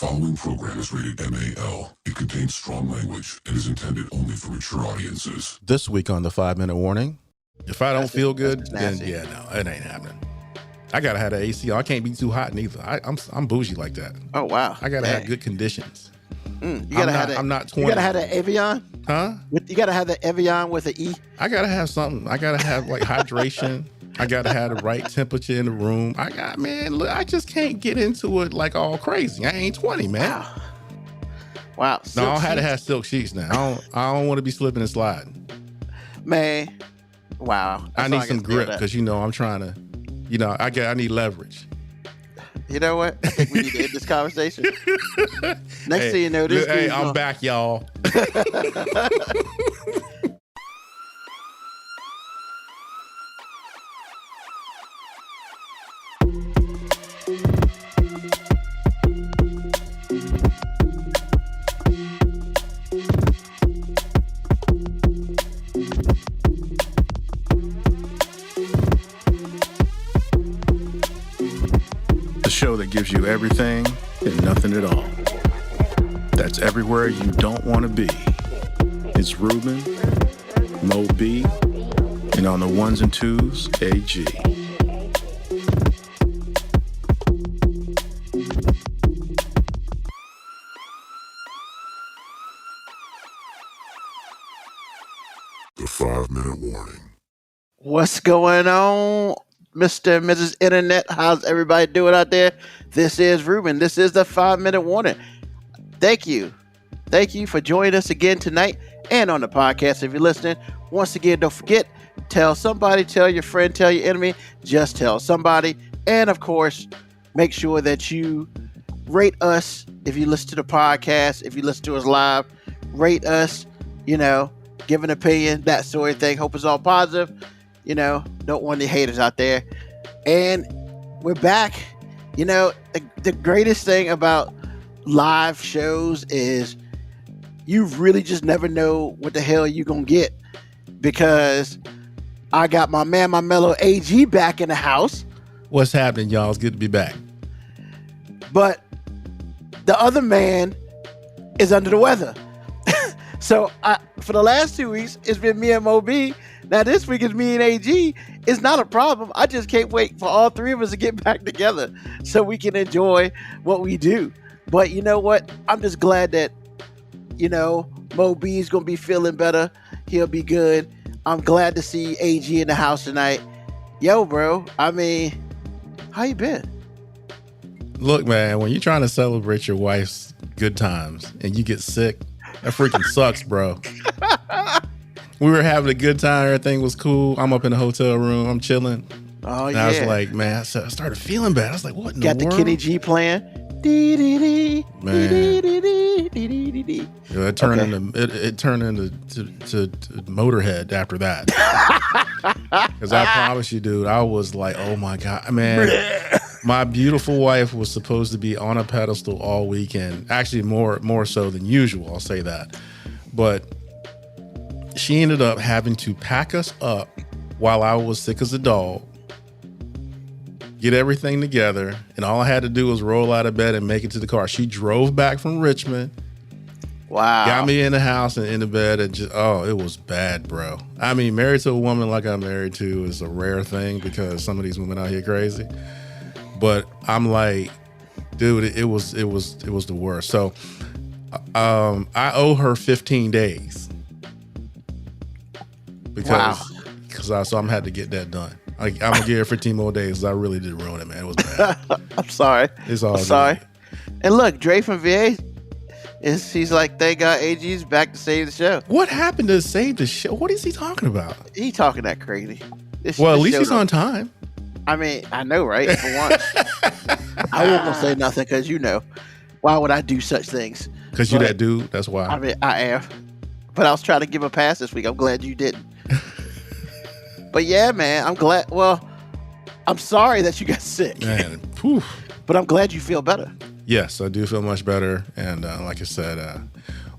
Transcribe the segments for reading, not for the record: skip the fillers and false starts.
following program is rated MAL. It contains strong language and is intended only for mature audiences. This week on the 5-minute warning, if I don't feel good, then yeah, no, it ain't happening. I gotta have the AC on. I can't be too hot neither. I'm bougie like that. Oh wow! I gotta have good conditions. You gotta have I'm not 20. You gotta have the Evian, huh? You gotta have the Evian with an E. I gotta have something. I gotta have like hydration. I gotta have the right temperature in the room. Look, I just can't get into it like all crazy. I ain't 20, man. Wow. No, I had to have silk sheets now. I don't want to be slipping and sliding. Man, wow. I need some grip because I'm trying to. I need leverage. You know what? I think we need to end this conversation. Next thing you know, this. Hey, I'm back, y'all. Show that gives you everything and nothing at all. That's everywhere you don't want to be. It's Ruben, Mo B, and on the ones and twos, AG. The 5-minute warning. What's going on, Mr. and Mrs. Internet? How's everybody doing out there? This is Ruben. This is the 5-minute warning. Thank you. Thank you for joining us again tonight and on the podcast. If you're listening, once again, don't forget, tell somebody, tell your friend, tell your enemy, just tell somebody. And of course, make sure that you rate us if you listen to the podcast, if you listen to us live, rate us, give an opinion, that sort of thing. Hope it's all positive. Don't want any haters out there. And we're back. The greatest thing about live shows is you really just never know what the hell you're going to get, because I got my mellow AG back in the house. What's happening, y'all? It's good to be back. But the other man is under the weather. So for the last 2 weeks, it's been me and Mob. Now this week is me and AG. It's not a problem. I just can't wait for all three of us to get back together so we can enjoy what we do. But you know what? I'm just glad that, Mob is going to be feeling better. He'll be good. I'm glad to see AG in the house tonight. Yo, bro. How you been? Look, man, when you're trying to celebrate your wife's good times and you get sick, that freaking sucks, bro. We were having a good time. Everything was cool. I'm up in the hotel room. I'm chilling. Oh, and yeah. I was like, man, I started feeling bad. I was like, what in Got the world? Got the Kenny G playing. Man. It turned into Motorhead after that. Because I promise you, dude, I was like, oh my God, man. My beautiful wife was supposed to be on a pedestal all weekend. Actually, more so than usual, I'll say that. But she ended up having to pack us up while I was sick as a dog, get everything together, and all I had to do was roll out of bed and make it to the car. She drove back from Richmond. Wow. Got me in the house and in the bed, and it was bad, bro. I mean, married to a woman like I'm married to is a rare thing because some of these women out here crazy. But I'm like, dude, it was the worst. So I owe her 15 days because I'm had to get that done. I'm gonna give her 15 more days because I really did ruin it, man. It was bad. I'm sorry. It's all I'm sorry. And look, Dre from VA he's like, thank God AG's back to save the show. What happened to save the show? What is he talking about? He talking that crazy. At least he's on time. I mean, I know, right? For once. I won't gonna say nothing because why would I do such things? Because you that dude, that's why. I mean, I am. But I was trying to give a pass this week. I'm glad you didn't. But yeah, man, I'm glad. Well, I'm sorry that you got sick. Man, poof. But I'm glad you feel better. Yes, I do feel much better. And like I said,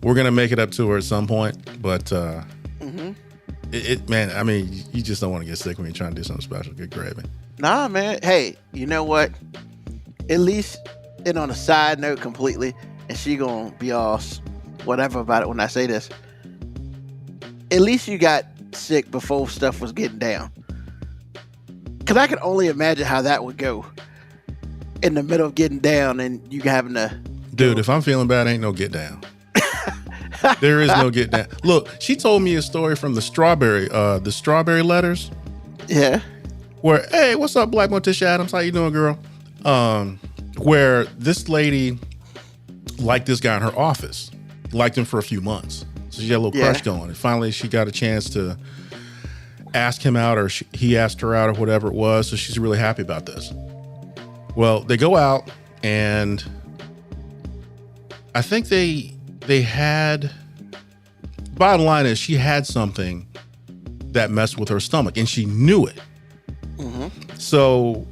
we're going to make it up to her at some point. But man, I mean, you just don't want to get sick when you're trying to do something special. Good gravy. Nah, man. Hey, you know what? At least and on a side note completely, and she gonna be all whatever about it when I say this. At least you got sick before stuff was getting down. Cause I can only imagine how that would go in the middle of getting down and you having to. Dude, if I'm feeling bad, ain't no get down. There is no get down. Look, she told me a story from the strawberry letters. Yeah. Where, hey, what's up, Black Morticia Adams? How you doing, girl? Where this lady liked this guy in her office, liked him for a few months. So she had a little crush going. And finally, she got a chance to ask him out, or he asked her out, or whatever it was. So she's really happy about this. Well, they go out, and I think they had, bottom line is she had something that messed with her stomach, and she knew it. Mm-hmm. So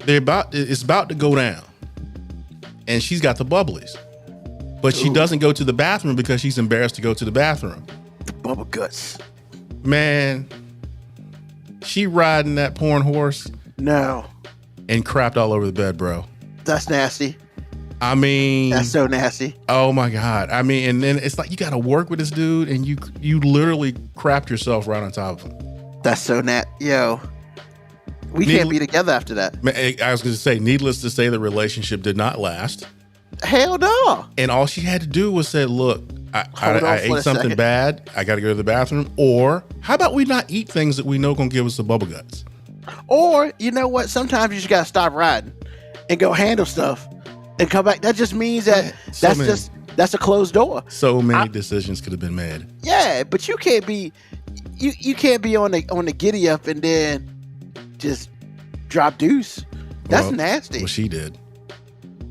it's about to go down, and she's got the bubblies, but she doesn't go to the bathroom because she's embarrassed to go to the bathroom. Bubbaguts. Man, she riding that porn horse. No. And crapped all over the bed, bro. That's nasty. I mean, that's so nasty. Oh my God. I mean, and then it's like you got to work with this dude, and you literally crapped yourself right on top of him. That's so Yo, we can't be together after that. I was going to say, needless to say, the relationship did not last. Hell no. And all she had to do was say, look, I ate something bad. I got to go to the bathroom. Or how about we not eat things that we know going to give us the bubble guts? Or, you know what? Sometimes you just got to stop riding and go handle stuff and come back. That just means that that's a closed door. So many decisions could have been made. Yeah, but you can't be you can't be on the giddy up and then just drop deuce. That's nasty. Well, she did.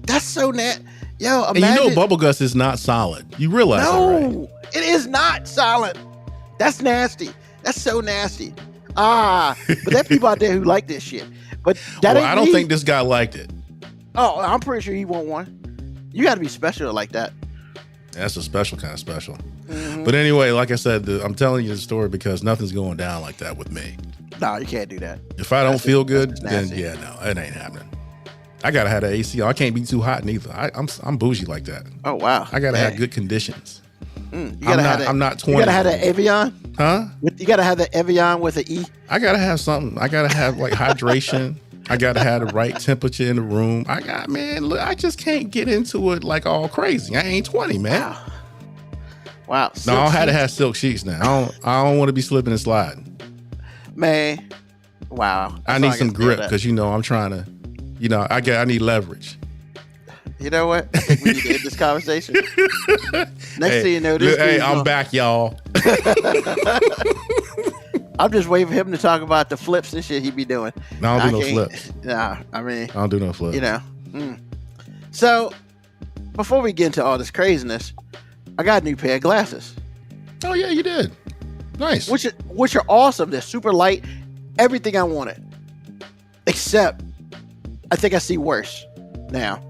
That's so nasty. Yo, imagine. And you know bubble guts is not solid. You realize that, right? No, it is not solid. That's nasty. That's so nasty. But there are people out there who like this shit. But that ain't I don't think this guy liked it. Oh, I'm pretty sure he won't one. You got to be special like that. That's a special kind of special. Mm-hmm. But anyway, like I said, I'm telling you the story because nothing's going down like that with me. No, you can't do that. If I don't feel good, then yeah, no, it ain't happening. I gotta have the AC on. I can't be too hot neither. I'm bougie like that. Oh wow. I gotta have good conditions. I'm not 20. You gotta have that Evian? Huh? You gotta have the Evian with an E? I gotta have something. I gotta have like hydration. I gotta have the right temperature in the room. Look, I just can't get into it like all crazy. I ain't 20, man. Wow. No, I had to have silk sheets now. I don't want to be slipping and sliding. Man. Wow. I need some grip because I'm trying to, I need leverage. You know what? I think we need to end this conversation. Next thing you know, I'm back, y'all. I'm just waiting for him to talk about the flips and shit he be doing. No, I don't do no flips. Nah, I mean, I don't do no flips. So, before we get into all this craziness, I got a new pair of glasses. Oh yeah, you did. Nice. Which are awesome. They're super light. Everything I wanted, except I think I see worse now.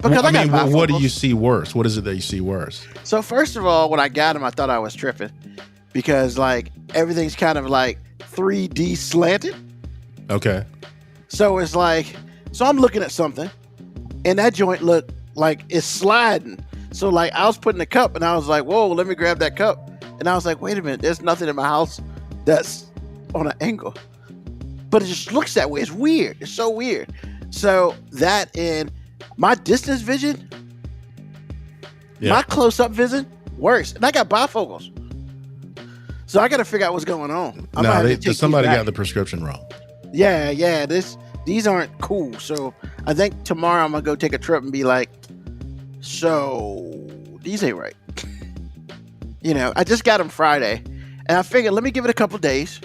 Because what do you see worse? What is it that you see worse? So first of all, when I got them, I thought I was tripping because like everything's kind of like 3D slanted. Okay. So it's like, I'm looking at something and that joint looked like it's sliding. So like I was putting a cup and I was like, whoa, let me grab that cup. And I was like, wait a minute, there's nothing in my house that's on an angle. But it just looks that way. It's weird. It's so weird. So that and my distance vision, my close-up vision, worse. And I got bifocals. So I got to figure out what's going on. Somebody got the prescription wrong. Yeah. These aren't cool. So I think tomorrow I'm going to go take a trip and be like, so these ain't right. I just got them Friday. And I figured, let me give it a couple days.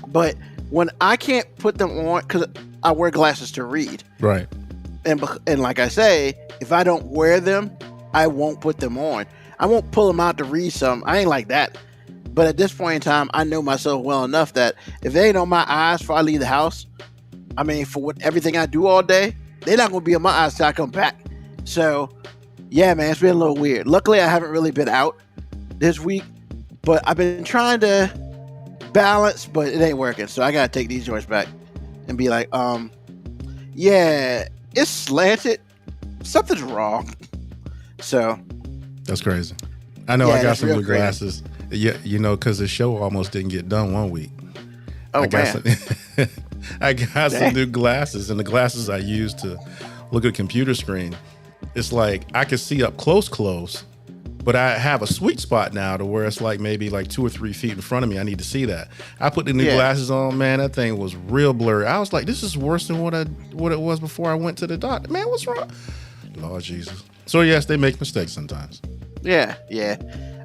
But when I can't put them on, because I wear glasses to read. Right. And like I say, if I don't wear them, I won't put them on. I won't pull them out to read something. I ain't like that. But at this point in time, I know myself well enough that if they ain't on my eyes before I leave the house, for everything I do all day, they're not going to be on my eyes till I come back. So, yeah, man, it's been a little weird. Luckily, I haven't really been out this week, but I've been trying to balance, but it ain't working. So I got to take these joints back and be like, Yeah, it's slanted. Something's wrong. So That's crazy. I know. Yeah, I got that's some real new crazy. glasses. Yeah, because the show almost didn't get done one week. Oh I got man. some, I got some Dang. new glasses, and the glasses I use to look at a computer screen, it's like I can see up close, but I have a sweet spot now to where it's like maybe like 2 or 3 feet in front of me. I need to see that. I put the new Yeah. glasses on, man. That thing was real blurry. I was like, this is worse than what it was before I went to the doctor. Man, what's wrong? Lord Jesus. So yes, they make mistakes sometimes. Yeah.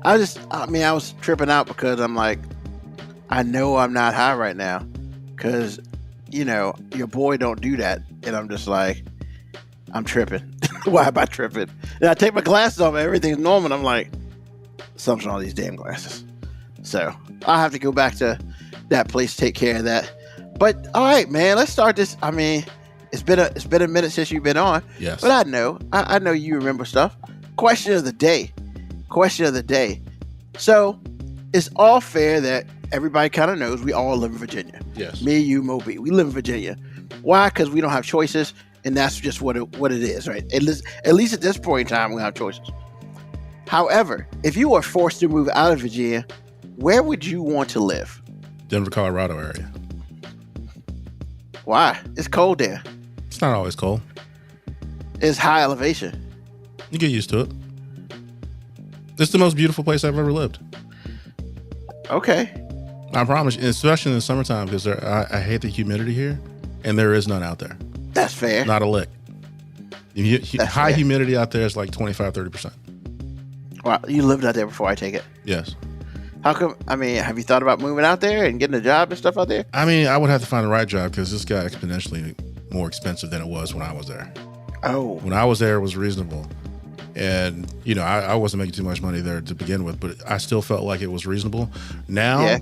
I was tripping out because I'm like, I know I'm not high right now because, your boy don't do that. And I'm just like, I'm tripping. Why am I tripping? And I take my glasses off and everything's normal. And I'm like, something's wrong with these damn glasses. So I'll have to go back to that place to take care of that. But all right, man, let's start this. I mean, it's been a minute since you've been on. Yes. But I know you remember stuff. Question of the day. So it's all fair that everybody kind of knows we all live in Virginia. Yes. Me, you, Moby. We live in Virginia. Why? Because we don't have choices, and that's just what it is, right? At least at this point in time, we don't have choices. However, if you were forced to move out of Virginia, where would you want to live? Denver, Colorado area. Why? It's cold there. It's not always cold. It's high elevation. You get used to it. It's the most beautiful place I've ever lived. Okay. I promise you, especially in the summertime, because I hate the humidity here, and there is none out there. That's fair. Not a lick. That's High fair. humidity out there is like 25-30%. Wow, you lived out there before, I take it. Yes. How come? I mean, have you thought about moving out there and getting a job and stuff out there? I mean, I would have to find the right job because this got exponentially more expensive than it was when I was there. Oh. When I was there, it was reasonable. And, I wasn't making too much money there to begin with, but I still felt like it was reasonable. Now, Yeah.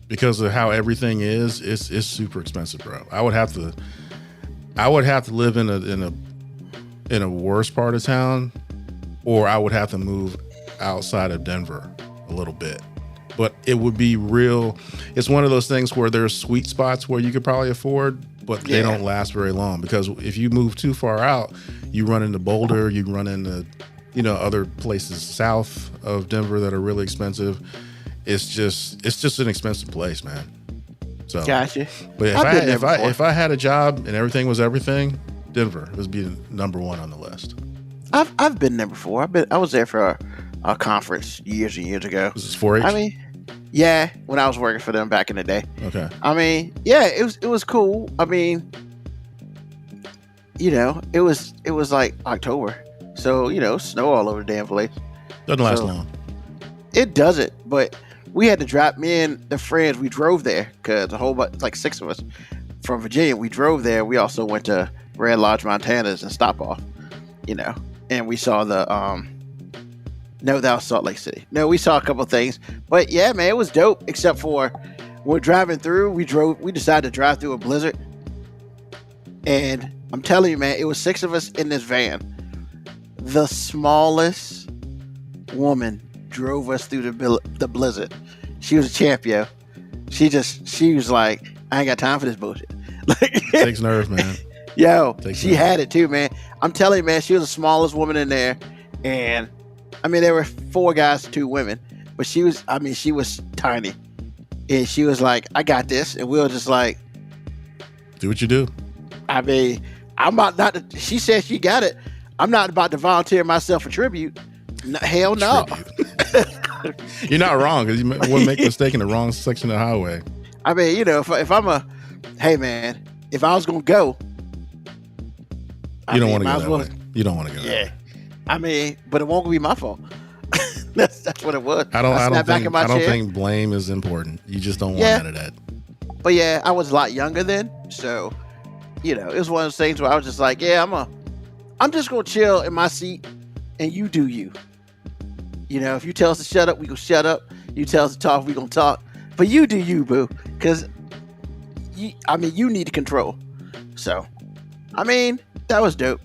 because of how everything is, it's super expensive, bro. I would have to live in a worse part of town, or I would have to move outside of Denver a little bit. But it would be real. It's one of those things where there's sweet spots where you could probably afford, but they don't last very long, because if you move too far out, you run into Boulder, you run into, other places south of Denver that are really expensive. It's just an expensive place, man. So Gotcha. But I've been there before. if I had a job and everything was everything, Denver would be number one on the list. I've been there before. I was there for a conference years and years ago. This is 4-H? I mean, yeah, when I was working for them back in the day. Okay. I mean, yeah, it was cool. I mean, it was like October, so snow all over the damn place. Doesn't last So- long. It doesn't, but we had to drive. Me and the friends, we drove there because a whole bunch, like 6 of us from Virginia. We drove there. We also went to Red Lodge, Montana's and stop off, and we saw the no, that was Salt Lake City. No, we saw a couple things, but yeah, man, it was dope. Except for we're driving through. We decided to drive through a blizzard, and I'm telling you, man, it was 6 of us in this van. The smallest woman drove us through the blizzard. She was a champion. She was like, I ain't got time for this bullshit. Like, Takes nerve, man. yo, Takes she nerve. had it too, man. I'm telling you, man, she was the smallest woman in there, and I mean, there were 4 guys, 2 women, but she was tiny, and she was like, I got this, and we were just like, Do what you do. I mean, I'm about not to, she said she got it. I'm not about to volunteer myself for tribute. Hell no. Tribute. You're not wrong, because you wouldn't make a mistake in the wrong section of the highway. I mean, if I'm hey man, if I was gonna go, You don't want to might go as that well- way. You don't want to go that Yeah, way. I mean, but it won't be my fault. that's what it was. I don't snapped back in my chair. think blame is important. You just don't want Yeah. none of that. But yeah, I was a lot younger then, so it was one of those things where I was just like, yeah, I'm just gonna chill in my seat, and you do you. If you tell us to shut up, we gonna shut up. You tell us to talk, we gonna talk. But you do you, boo, because you need control. So, that was dope.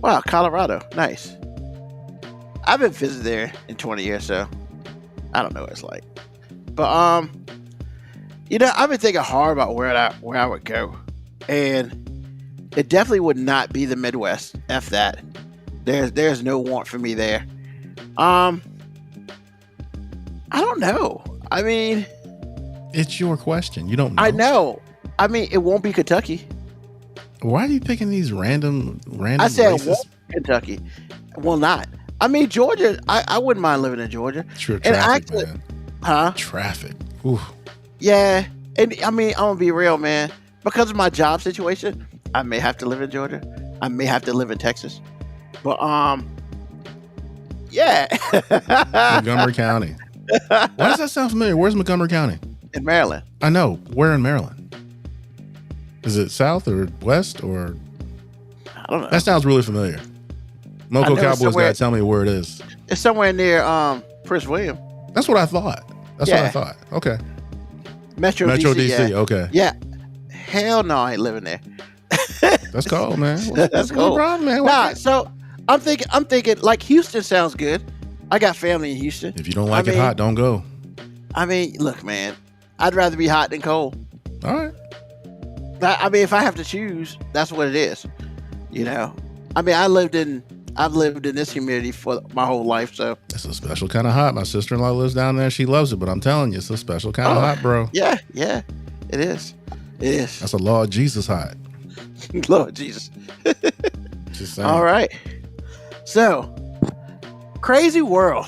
Wow, Colorado, nice. I've been visiting there in 20 years, so I don't know what it's like. But I've been thinking hard about where I would go, and It definitely would not be the Midwest. F that. There's no want for me there. I don't know. I mean, It's your question. You don't know. I know. I mean, it won't be Kentucky. Why are you picking these random I said it races? won't be Kentucky. Will not. I mean, Georgia. I wouldn't mind living in Georgia. Sure, And traffic, actually, man. huh? Traffic. Ooh. Yeah. And I mean, I'm gonna be real, man. Because of my job situation, I may have to live in Georgia. I may have to live in Texas. But yeah. Montgomery County. Why does that sound familiar? Where's Montgomery County? In Maryland. I know. Where in Maryland? Is it south or west or? I don't know. That sounds really familiar. I Moco know it's Cowboys somewhere- gotta tell me where it is. It's somewhere near Prince William. That's what I thought. That's what I Yeah. thought. Okay. Metro DC. Yeah. Okay. Yeah. Hell no, I ain't living there. That's cold, man. That's What's the cold. problem, man? Nah, so I'm thinking like Houston sounds good. I got family in Houston. If you don't like I it mean- hot, don't go. I mean, look, man, I'd rather be hot than cold. All right. I mean, if I have to choose, that's what it is. You know, I mean, I've lived in this humidity for my whole life, so It's a special kind of hot. My sister-in-law lives down there. She loves it, but I'm telling you, it's a special kind of Oh. hot, bro. yeah, it is. It is. That's a law of Jesus hot. Lord Jesus. Just saying. All right. So, crazy world.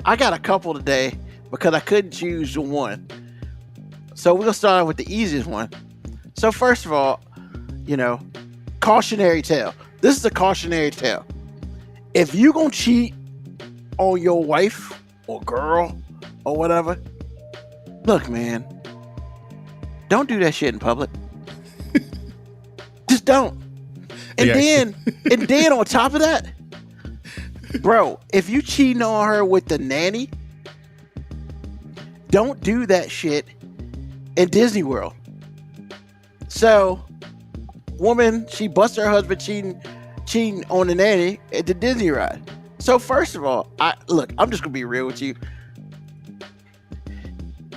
I got a couple today because I couldn't choose the one. So we're gonna start with the easiest one. So first of all, you know, cautionary tale. This is a cautionary tale. If you gonna cheat on your wife or girl or whatever, look, man, don't do that shit in public. Just don't. And Yeah. then on top of that, bro, if you cheating on her with the nanny, don't do that shit in Disney World. So, woman, she busts her husband cheating on the nanny at the Disney ride. So first of all, I'm just gonna be real with you.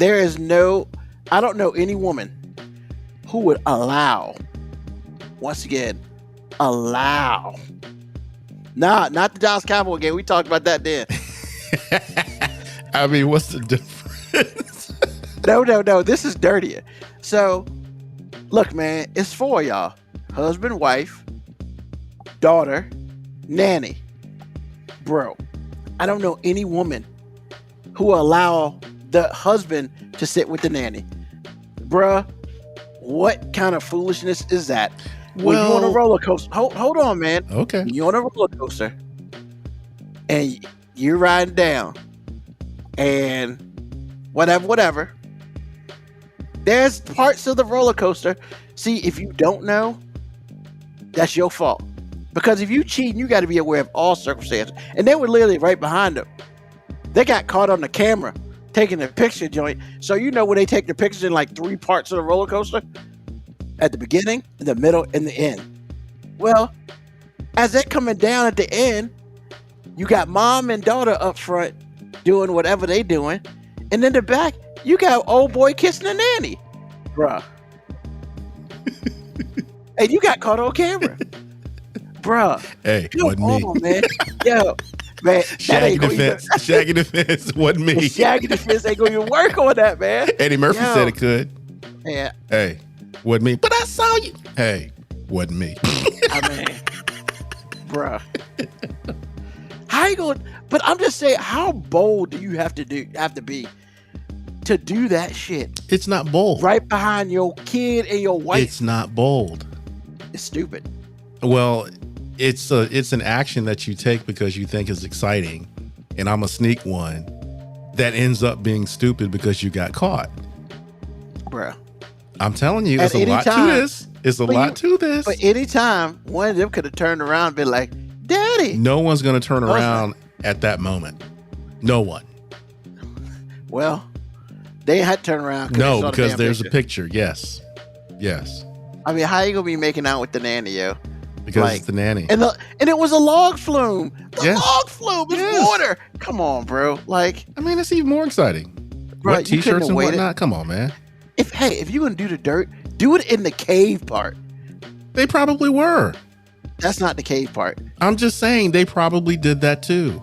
I don't know any woman who would allow, once again, not the Dallas Cowboy game. We talked about that then. I mean, what's the difference? No. This is dirtier. So, look, man, it's for y'all: husband, wife, daughter, nanny. Bro, I don't know any woman who will allow the husband to sit with the nanny. Bruh, what kind of foolishness is that? When you on a roller coaster, hold on, man. Okay. You're on a roller coaster and you're riding down and whatever. There's parts of the roller coaster. See, if you don't know, that's your fault. Because if you cheating, you got to be aware of all circumstances. And they were literally right behind them. They got caught on the camera taking a picture joint. So you know when they take the pictures in like 3 parts of the roller coaster? At the beginning, in the middle, and the end. Well, as they're coming down at the end, you got mom and daughter up front doing whatever they doing. And in the back, you got old boy kissing the nanny. Bruh. And you got caught on camera. Bruh. Hey, Come wasn't me. on, man. Yo, man. Shaggy the fence wasn't me. Shaggy the fence ain't going to even work on that, man. Eddie Murphy Yo. said it could. Yeah. Hey, wasn't me. But I saw you. Hey, wasn't me. I mean, bruh. How you going? But I'm just saying, how bold do you have to be to do that shit It's not bold. right behind your kid and your wife? It's not bold. It's stupid. Well, it's an action that you take because you think is exciting, and I'm a sneak one that ends up being stupid because you got caught. Bruh. I'm telling you, At it's a any lot time- to this. It's a but lot to this. But anytime one of them could have turned around and been like, Daddy. No one's going to turn No, it's around at that moment. No one. Well, they had to turn around. they No, saw the because damn there's a picture. picture. Yes. Yes. I mean, how you going to be making out with the nanny, yo? Because Like, it's the nanny. And it was a log flume. The Yes. log flume is Yes. water. Come on, bro. Like, I mean, it's even more exciting. Bro, Wet you couldn't t-shirts have and waited. whatnot. Come on, man. if you're gonna do the dirt, do it in the cave part. They probably were. That's not the cave part. I'm just saying they probably did that too.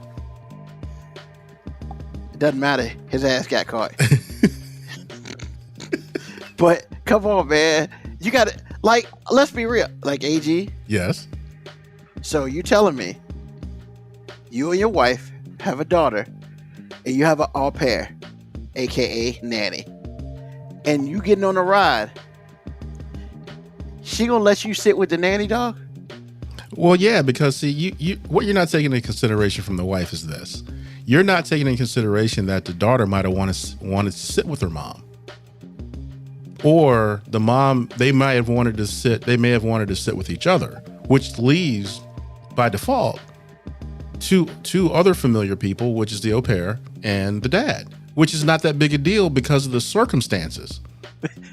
It doesn't matter. His ass got caught. But come on, man. You got to, like, let's be real. Like, AG. Yes. So you telling me you and your wife have a daughter and you have an au pair, aka nanny, and you getting on a ride, she gonna let you sit with the nanny dog? Well, yeah, because see, you what you're not taking into consideration from the wife is this. You're not taking into consideration that the daughter might have wanted to sit with her mom. Or the mom, they may have wanted to sit with each other, which leaves by default two other familiar people, which is the au pair and the dad, which is not that big a deal because of the circumstances.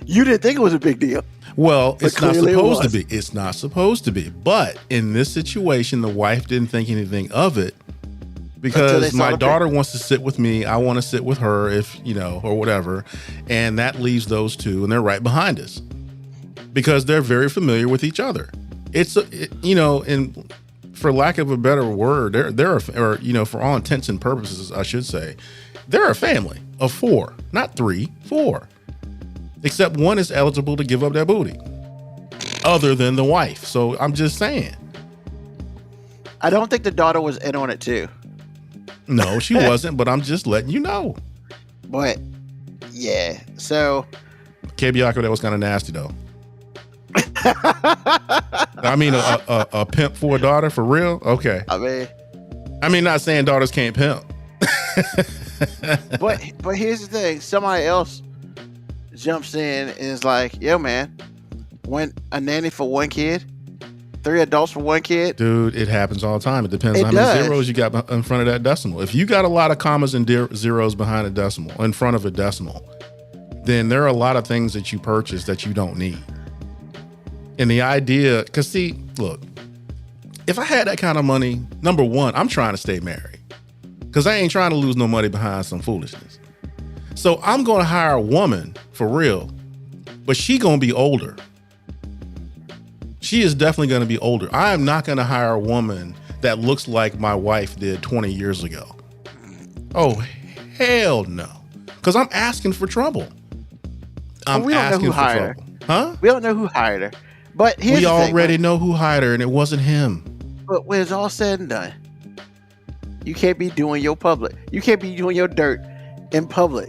You didn't think it was a big deal. Well, But it's not clearly it supposed to was. be. It's not supposed to be. But in this situation, the wife didn't think anything of it Until they because saw my the daughter picture. wants to sit with me. I want to sit with her if, or whatever. And that leaves those two and they're right behind us because they're very familiar with each other. And for lack of a better word, for all intents and purposes, I should say, they're a family of 4, not 3, 4. Except one is eligible to give up that booty other than the wife. So I'm just saying. I don't think the daughter was in on it too. No, she wasn't, but I'm just letting you know. But yeah, so Kebiako, that was kind of nasty though. I mean, a pimp for a daughter for real? Okay. I mean, Not saying daughters can't pimp. but here's the thing: somebody else jumps in and is like, "Yo, man, when a nanny for one kid, 3 adults for one kid." Dude, it happens all the time. It depends It on how many does. zeros you got in front of that decimal. If you got a lot of commas and zeros behind a decimal, in front of a decimal, then there are a lot of things that you purchase that you don't need. And the idea, because see, look, if I had that kind of money, number one, I'm trying to stay married because I ain't trying to lose no money behind some foolishness. So I'm going to hire a woman for real, but she going to be older. She is definitely going to be older. I am not going to hire a woman that looks like my wife did 20 years ago. Oh, hell no. Because I'm asking for trouble. I'm we don't know asking who for hired her. trouble. Huh? We don't know who hired her. But here's We the thing, already know who hired her, and it wasn't him. But when it's all said and done, you can't be doing your public. You can't be doing your dirt in public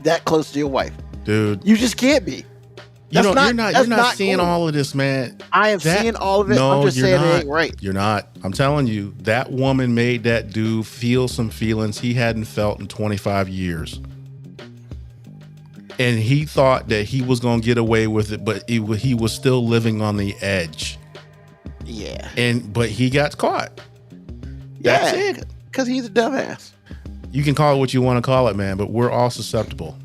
that close to your wife. Dude, You just can't be. you're That's not not seeing cool. all of this, man. I am seeing all of it. No, I'm just you're saying not. it ain't right. You're not. I'm telling you, that woman made that dude feel some feelings he hadn't felt in 25 years. And he thought that he was going to get away with it, but he was still living on the edge. Yeah. But he got caught. That's it. Because he's a dumbass. You can call it what you want to call it, man, but we're all susceptible.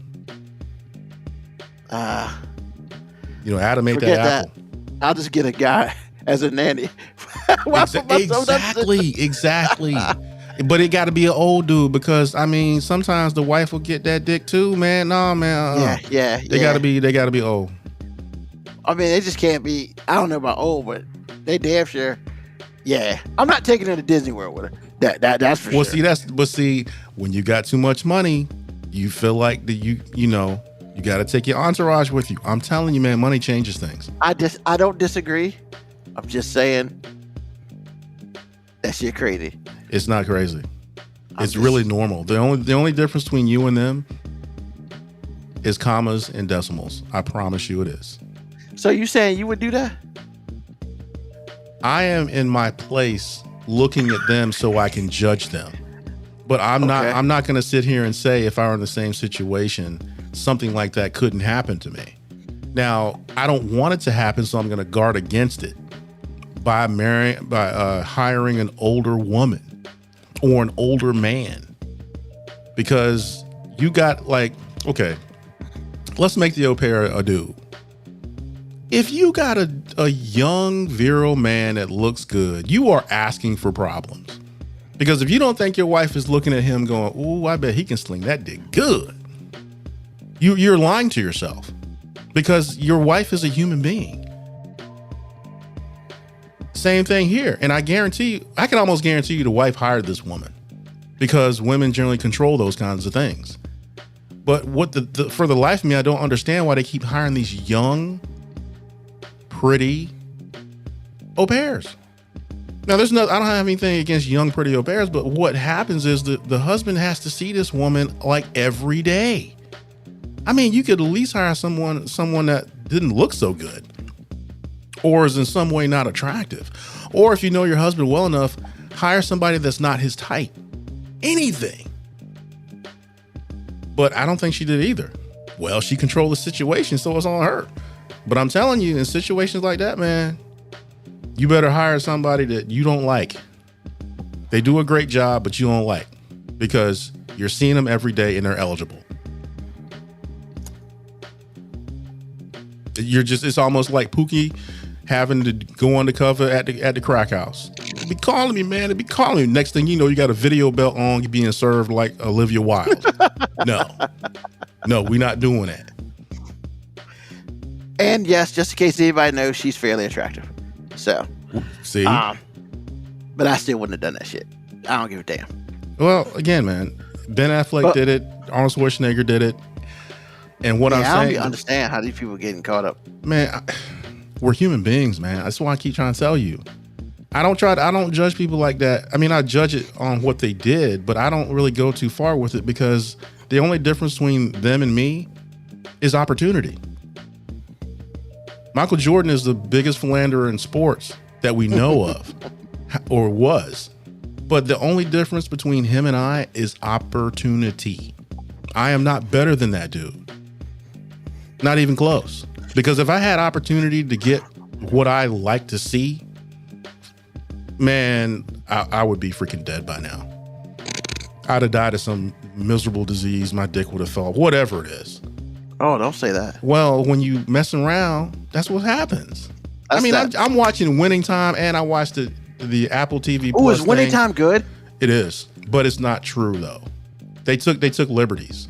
Adam ate Forget that apple. I'll just get a guy as a nanny. Why put myself in Exactly. But it got to be an old dude because sometimes the wife will get that dick too, man. No, man. Yeah. They gotta be old. I mean, they just can't be. I don't know about old, but they damn sure. Yeah, I'm not taking her to Disney World with her. That's for sure. See, when you got too much money, you feel like you got to take your entourage with you. I'm telling you, man, money changes things. I don't disagree. I'm just saying that shit crazy. It's not crazy. It's really normal. The only difference between you and them is commas and decimals. I promise you it is. So you saying you would do that? I am in my place looking at them so I can judge them. But I'm not going to sit here and say if I were in the same situation, something like that couldn't happen to me. Now, I don't want it to happen, so I'm going to guard against it by hiring an older woman or an older man. Because you got let's make the au pair a dude. If you got a young, virile man that looks good, you are asking for problems. Because if you don't think your wife is looking at him going, ooh, I bet he can sling that dick good, you're lying to yourself because your wife is a human being. Same thing here. And I can almost guarantee you the wife hired this woman because women generally control those kinds of things. But what for the life of me, I don't understand why they keep hiring these young, pretty au pairs. Now, I don't have anything against young, pretty au pairs, but what happens is the husband has to see this woman like every day. I mean, you could at least hire someone that didn't look so good or is in some way not attractive. Or if you know your husband well enough, hire somebody that's not his type. Anything. But I don't think she did either. Well, she controlled the situation, so it's on her. But I'm telling you, in situations like that, man, you better hire somebody that you don't like. They do a great job, but you don't like because you're seeing them every day and they're eligible. It's almost like Pookie having to go undercover at the crack house. They be calling me, man. They be calling me. Next thing you know, you got a video belt on, you're being served like Olivia Wilde. No, we're not doing that. And yes, just in case anybody knows, she's fairly attractive. So, see, but I still wouldn't have done that shit. I don't give a damn. Well, again, man, Ben Affleck did it. Arnold Schwarzenegger did it. And what I'm saying, I don't understand how these people are getting caught up. Man, we're human beings, man. That's why I keep trying to tell you. I don't judge people like that. I mean, I judge it on what they did, but I don't really go too far with it because the only difference between them and me is opportunity. Michael Jordan is the biggest philanderer in sports that we know of, or was. But the only difference between him and I is opportunity. I am not better than that dude. Not even close. Because if I had opportunity to get what I like to see, man, I would be freaking dead by now. I'd have died of some miserable disease. My dick would have fell, whatever it is. Oh, don't say that. Well, when you messing around, that's what happens. I'm watching Winning Time and I watched the Apple TV Plus. Oh, is Winning Time good? It is, but it's not true though. They took liberties.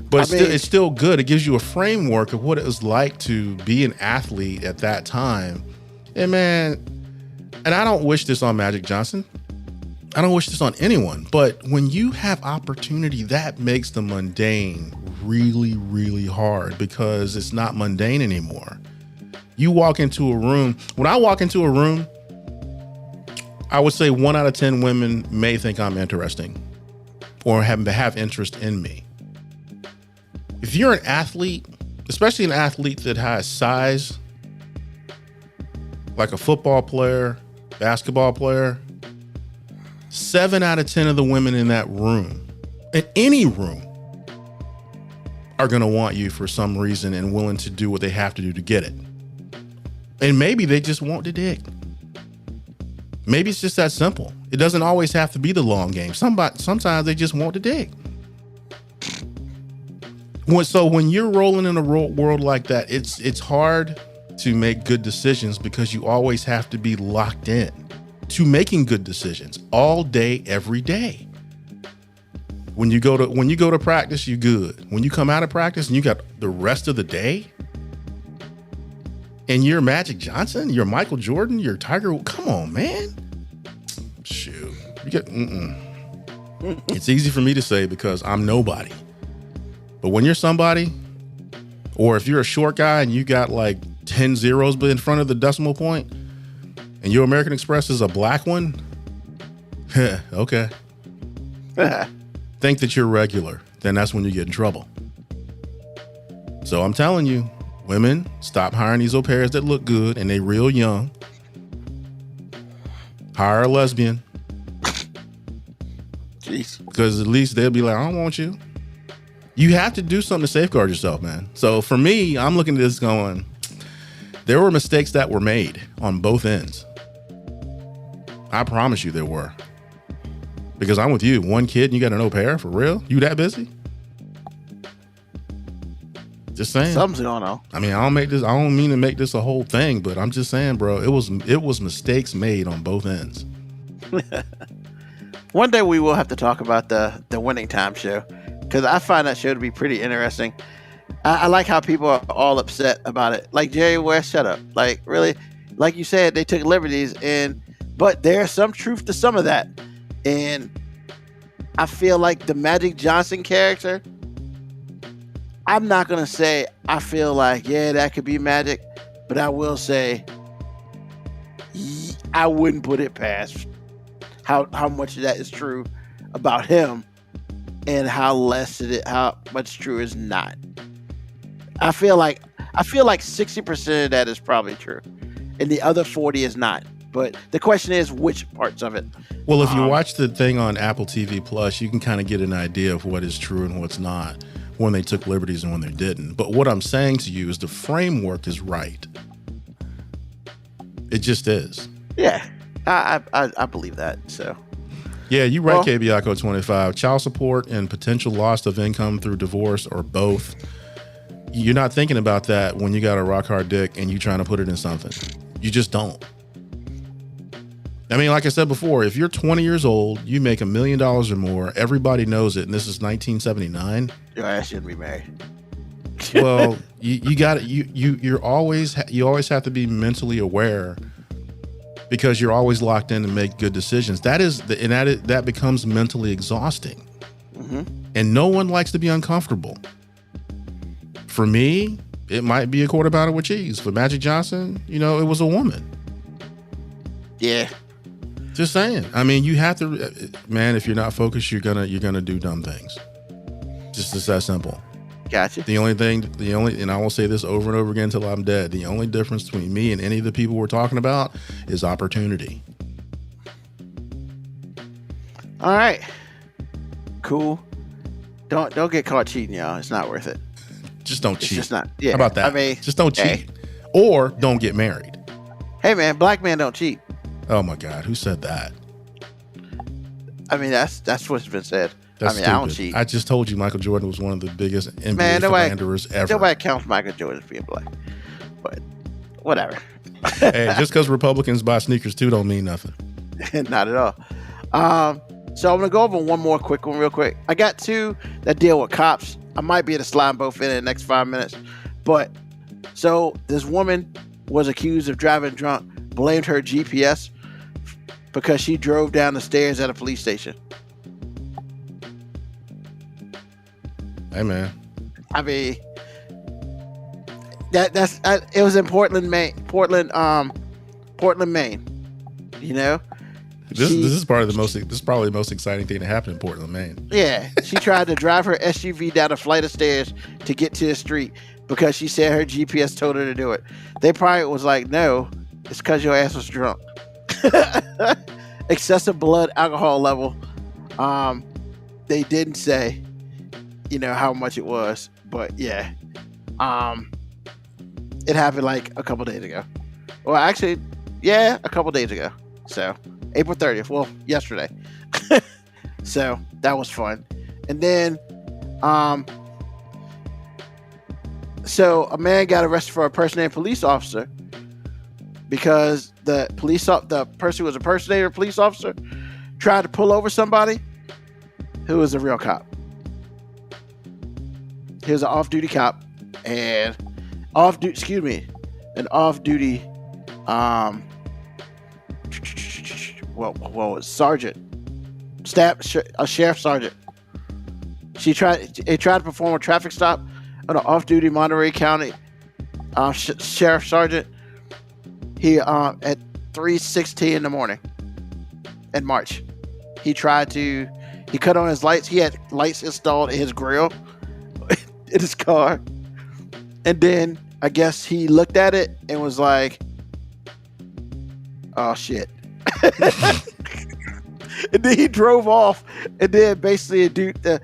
But it's still good. It gives you a framework of what it was like to be an athlete at that time. And man, and I don't wish this on Magic Johnson. I don't wish this on anyone. But when you have opportunity, that makes the mundane really, really hard because it's not mundane anymore. You walk into a room. When I walk into a room, I would say 1 out of 10 women may think I'm interesting or have interest in me. If you're an athlete, especially an athlete that has size, like a football player, basketball player, 7 out of 10 of the women in that room, in any room, are going to want you for some reason and willing to do what they have to do to get it. And maybe they just want the dick. Maybe it's just that simple. It doesn't always have to be the long game. Sometimes they just want the dick. So when you're rolling in a world like that, it's hard to make good decisions because you always have to be locked in to making good decisions all day, every day. When you go to practice, you're good. When you come out of practice and you got the rest of the day, and you're Magic Johnson, you're Michael Jordan, you're Tiger. Come on, man. Shoot, It's easy for me to say because I'm nobody. But when you're somebody, or if you're a short guy and you got like 10 zeros in front of the decimal point, and your American Express is a black one, okay. Think that you're regular, then that's when you get in trouble. So I'm telling you, women, stop hiring these au pairs that look good and they real young. Hire a lesbian. Jeez. Because at least they'll be like, I don't want you. You have to do something to safeguard yourself, man. So for me, I'm looking at this going, there were mistakes that were made on both ends. I promise you there were. Because I'm with you. One kid and you got an au pair? For real? You that busy? Just saying. Something's going on. I mean, I don't mean to make this a whole thing, but I'm just saying, bro, it was mistakes made on both ends. One day we will have to talk about the Winning Time show because I find that show to be pretty interesting. I like how people are all upset about it. Like, Jerry West, shut up. Like, really? like you said, they took liberties, but there's some truth to some of that. And I feel like the Magic Johnson character, I'm not gonna say I feel like that could be Magic, but I will say I wouldn't put it past how much of that is true about him and how much true is not. I feel like 60% of that is probably true, and the other 40 is not. But the question is, which parts of it? Well, if you watch the thing on Apple TV Plus, you can kind of get an idea of what is true and what's not, when they took liberties and when they didn't. But what I'm saying to you is the framework is right. It just is. Yeah, I believe that. So. Yeah, you right, KBICO 25. Child support and potential loss of income through divorce or both. You're not thinking about that when you got a rock hard dick and you trying to put it in something. You just don't. I mean, like I said before, if you're 20 years old, you make $1 million or more, everybody knows it, and this is 1979. Your ass shouldn't be married. Well, you got it. You always have to be mentally aware, because you're always locked in to make good decisions. That becomes mentally exhausting, and no one likes to be uncomfortable. For me, it might be a quarter pounder with cheese. For Magic Johnson, it was a woman. Yeah. Just saying. I mean, you have to, man. If you're not focused, you're gonna do dumb things. Just that simple. Gotcha. And I will say this over and over again until I'm dead. The only difference between me and any of the people we're talking about is opportunity. All right. Cool. Don't get caught cheating, y'all. It's not worth it. Just don't cheat. It's just not. Yeah. How about that? I mean, just don't cheat, or don't get married. Hey, man, black men don't cheat. Oh my God, who said that? I mean, that's what's been said. That's I don't cheat. I just told you Michael Jordan was one of the biggest NBA philanderers ever. Nobody counts Michael Jordan as being black, but whatever. Hey, just because Republicans buy sneakers too don't mean nothing. Not at all. So I'm gonna go over one more quick one real quick. I got two that deal with cops. I might be able to slide both in the next 5 minutes. But so this woman was accused of driving drunk, blamed her GPS because she drove down the stairs at a police station. Hey, man. I mean, it was in Portland, Maine. Portland, Maine. This is probably the most exciting thing to happen in Portland, Maine. Yeah, she tried to drive her SUV down a flight of stairs to get to the street because she said her GPS told her to do it. They probably was like, no, it's because your ass was drunk. Excessive blood alcohol level. They didn't say, how much it was, but yeah. It happened like a couple days ago. Well, actually, yeah, a couple days ago. So April 30th. Well, yesterday. So that was fun. And then, so a man got arrested for impersonating a police officer because the person who was impersonating a police officer tried to pull over somebody who was a real cop. He was an off-duty cop and an off-duty, sergeant, a sheriff sergeant. He tried to perform a traffic stop on an off-duty Monterey County sheriff sergeant. He at 3:16 in the morning in March. He cut on his lights. He had lights installed in his grill in his car, and then I guess he looked at it and was like, "Oh shit." And then he drove off, and then basically the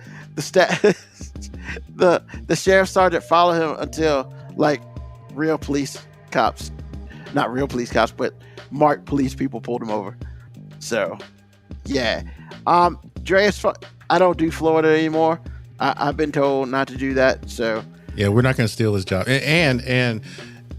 sheriff sergeant followed him until like real police cops, not real police cops, but marked police people pulled him over. So yeah, Dre, I don't do Florida anymore. I've been told not to do that. So yeah, we're not going to steal his job, and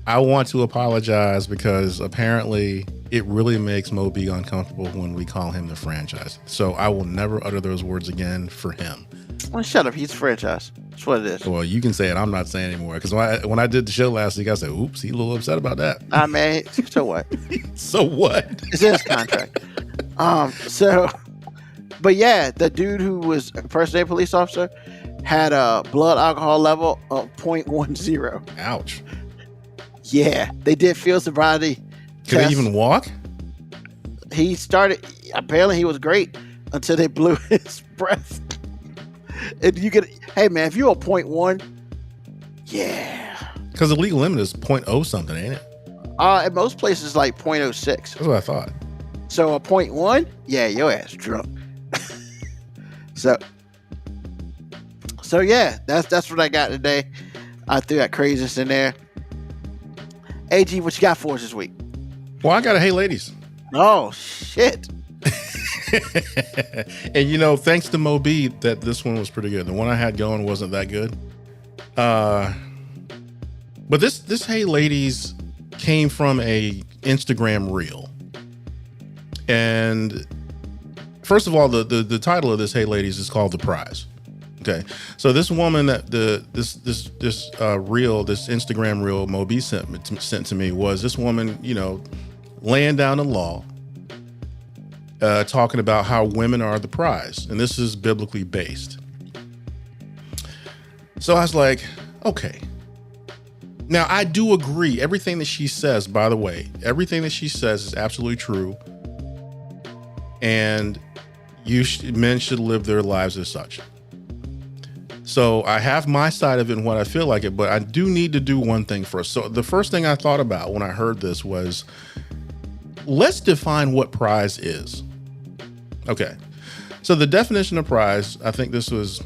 I want to apologize because apparently it really makes Moby uncomfortable when we call him the franchise. So I will never utter those words again for him. Well, shut up. He's a franchise. That's what it is. Well, you can say it. I'm not saying anymore. Because when I did the show last week, I said, oops, he's a little upset about that. I mean, so what? So what? It's in his contract. But yeah, the dude who was impersonating a police officer had a blood alcohol level of 0.10. Ouch. Yeah, they did field sobriety. Could he even walk? He started, apparently he was great until they blew his breath. And you get, hey man, if you're a 0.1, yeah. Because the legal limit is 0.0 something, ain't it? In most places, like 0.06. That's what I thought. So a 0.1, yeah, your ass drunk. So yeah, that's what I got today. I threw that craziness in there. AG, what you got for us this week? Well, I got a hey ladies. Oh shit. And thanks to Moby, that this one was pretty good. The one I had going wasn't that good. But this hey ladies came from a Instagram reel. And first of all, the title of this hey ladies is called The Prize. Okay, so this woman that this Instagram reel Moby sent to me was this woman, laying down the law, talking about how women are the prize, and this is biblically based. So I was like, okay. Now I do agree. Everything that she says, by the way, everything that she says is absolutely true, and men should live their lives as such. So I have my side of it and what I feel like it, but I do need to do one thing first. So the first thing I thought about when I heard this was, let's define what prize is. Okay. So the definition of prize, I think this was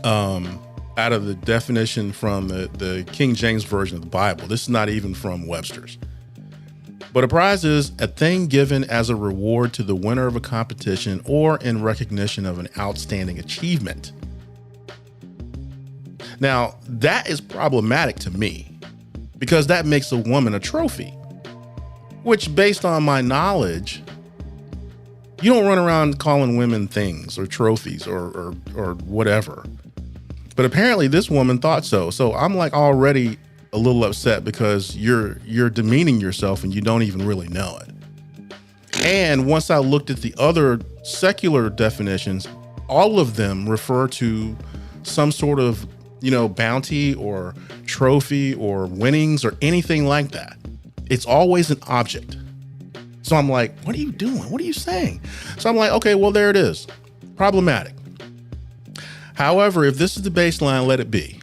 out of the definition from the King James Version of the Bible. This is not even from Webster's. But a prize is a thing given as a reward to the winner of a competition or in recognition of an outstanding achievement. Now, that is problematic to me because that makes a woman a trophy, which based on my knowledge, you don't run around calling women things or trophies or whatever. But apparently this woman thought so. So I'm like already a little upset because you're demeaning yourself and you don't even really know it. And once I looked at the other secular definitions, all of them refer to some sort of bounty or trophy or winnings or anything like that. It's always an object. So I'm like, what are you doing? What are you saying? So I'm like, okay, well, there it is. Problematic. However, if this is the baseline, let it be.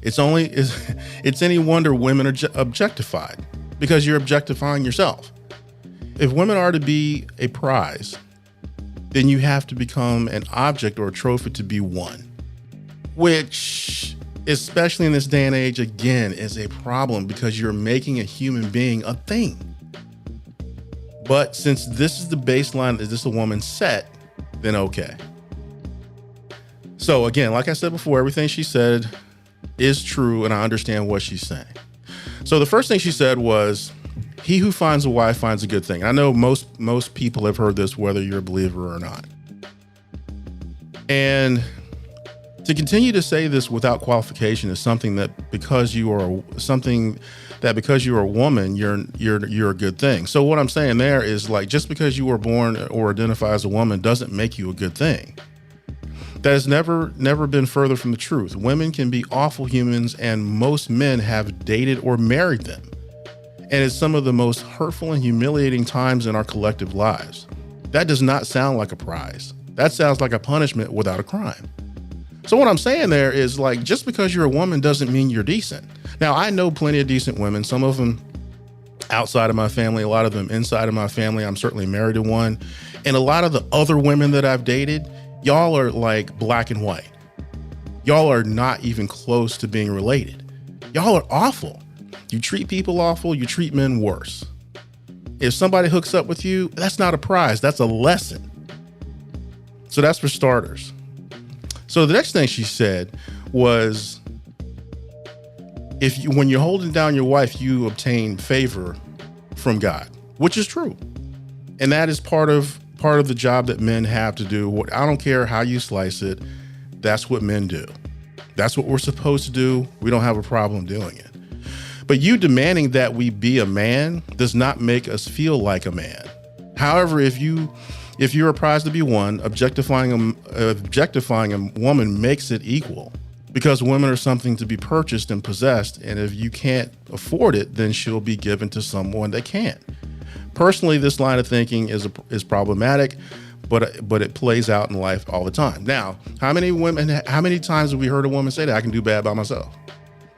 It's any wonder women are objectified because you're objectifying yourself. If women are to be a prize, then you have to become an object or a trophy to be won, which, especially in this day and age, again, is a problem because you're making a human being a thing. But since this is the baseline, is this a woman set, then okay. So again, like I said before, everything she said is true and I understand what she's saying. So the first thing she said was, he who finds a wife finds a good thing. I know most people have heard this, whether you're a believer or not. And to continue to say this without qualification is something that because you are a woman, you're a good thing. So what I'm saying there is, like, just because you were born or identify as a woman doesn't make you a good thing. That has never been further from the truth. Women can be awful humans, and most men have dated or married them. And it's some of the most hurtful and humiliating times in our collective lives. That does not sound like a prize. That sounds like a punishment without a crime. So what I'm saying there is, like, just because you're a woman doesn't mean you're decent. Now, I know plenty of decent women, some of them outside of my family, a lot of them inside of my family. I'm certainly married to one. And a lot of the other women that I've dated, y'all are like black and white. Y'all are not even close to being related. Y'all are awful. You treat people awful, you treat men worse. If somebody hooks up with you, that's not a prize, that's a lesson. So that's for starters. So the next thing she said was, when you're holding down your wife, you obtain favor from God. which is true. And that is part of the job that men have to do. I don't care how you slice it. That's what men do. That's what we're supposed to do. We don't have a problem doing it. But you demanding that we be a man does not make us feel like a man. However, if you're a prize to be won, objectifying a woman makes it equal, because women are something to be purchased and possessed. And if you can't afford it, then she'll be given to someone that can. Personally, this line of thinking is problematic, but it plays out in life all the time. Now, how many times have we heard a woman say that I can do bad by myself?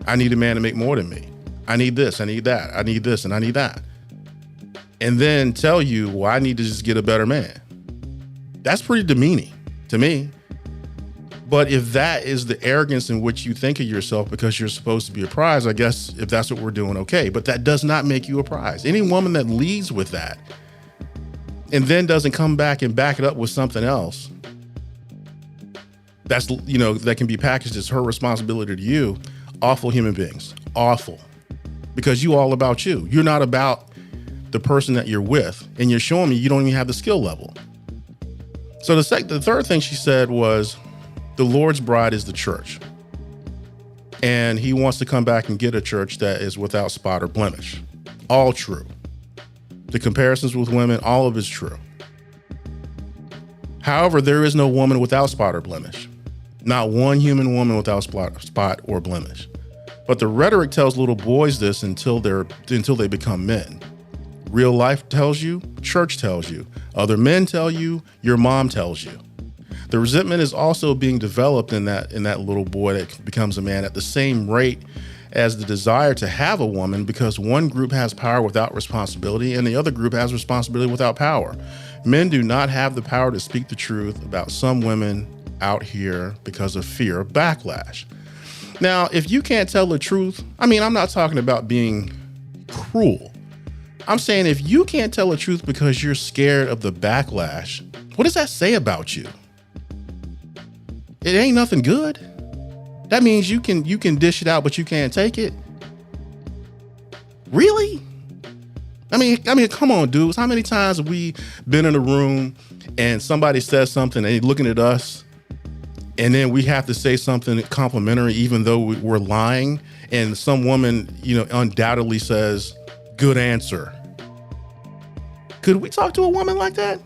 I need a man to make more than me. I need this, I need that, I need this, and I need that. And then tell you, well, I need to just get a better man. That's pretty demeaning to me. But if that is the arrogance in which you think of yourself because you're supposed to be a prize, I guess if that's what we're doing, okay. But that does not make you a prize. Any woman that leads with that and then doesn't come back and back it up with something else, that's, that can be packaged as her responsibility to you. Awful human beings. Awful. Because you all about you. You're not about the person that you're with, and you're showing me you don't even have the skill level. So the third thing she said was, the Lord's bride is the church. And he wants to come back and get a church that is without spot or blemish. All true. The comparisons with women, all of it's true. However, there is no woman without spot or blemish. Not one human woman without spot or blemish. But the rhetoric tells little boys this until they become men. Real life tells you, church tells you, other men tell you, your mom tells you. The resentment is also being developed in that little boy that becomes a man at the same rate as the desire to have a woman, because one group has power without responsibility and the other group has responsibility without power. Men do not have the power to speak the truth about some women out here because of fear of backlash. Now, if you can't tell the truth, I'm not talking about being cruel. I'm saying if you can't tell the truth because you're scared of the backlash, what does that say about you? It ain't nothing good. That means you can dish it out, but you can't take it. Really? I mean, come on, dudes. How many times have we been in a room and somebody says something and they're looking at us, and then we have to say something complimentary, even though we're lying, and some woman, undoubtedly says, "Good answer." Could we talk to a woman like that?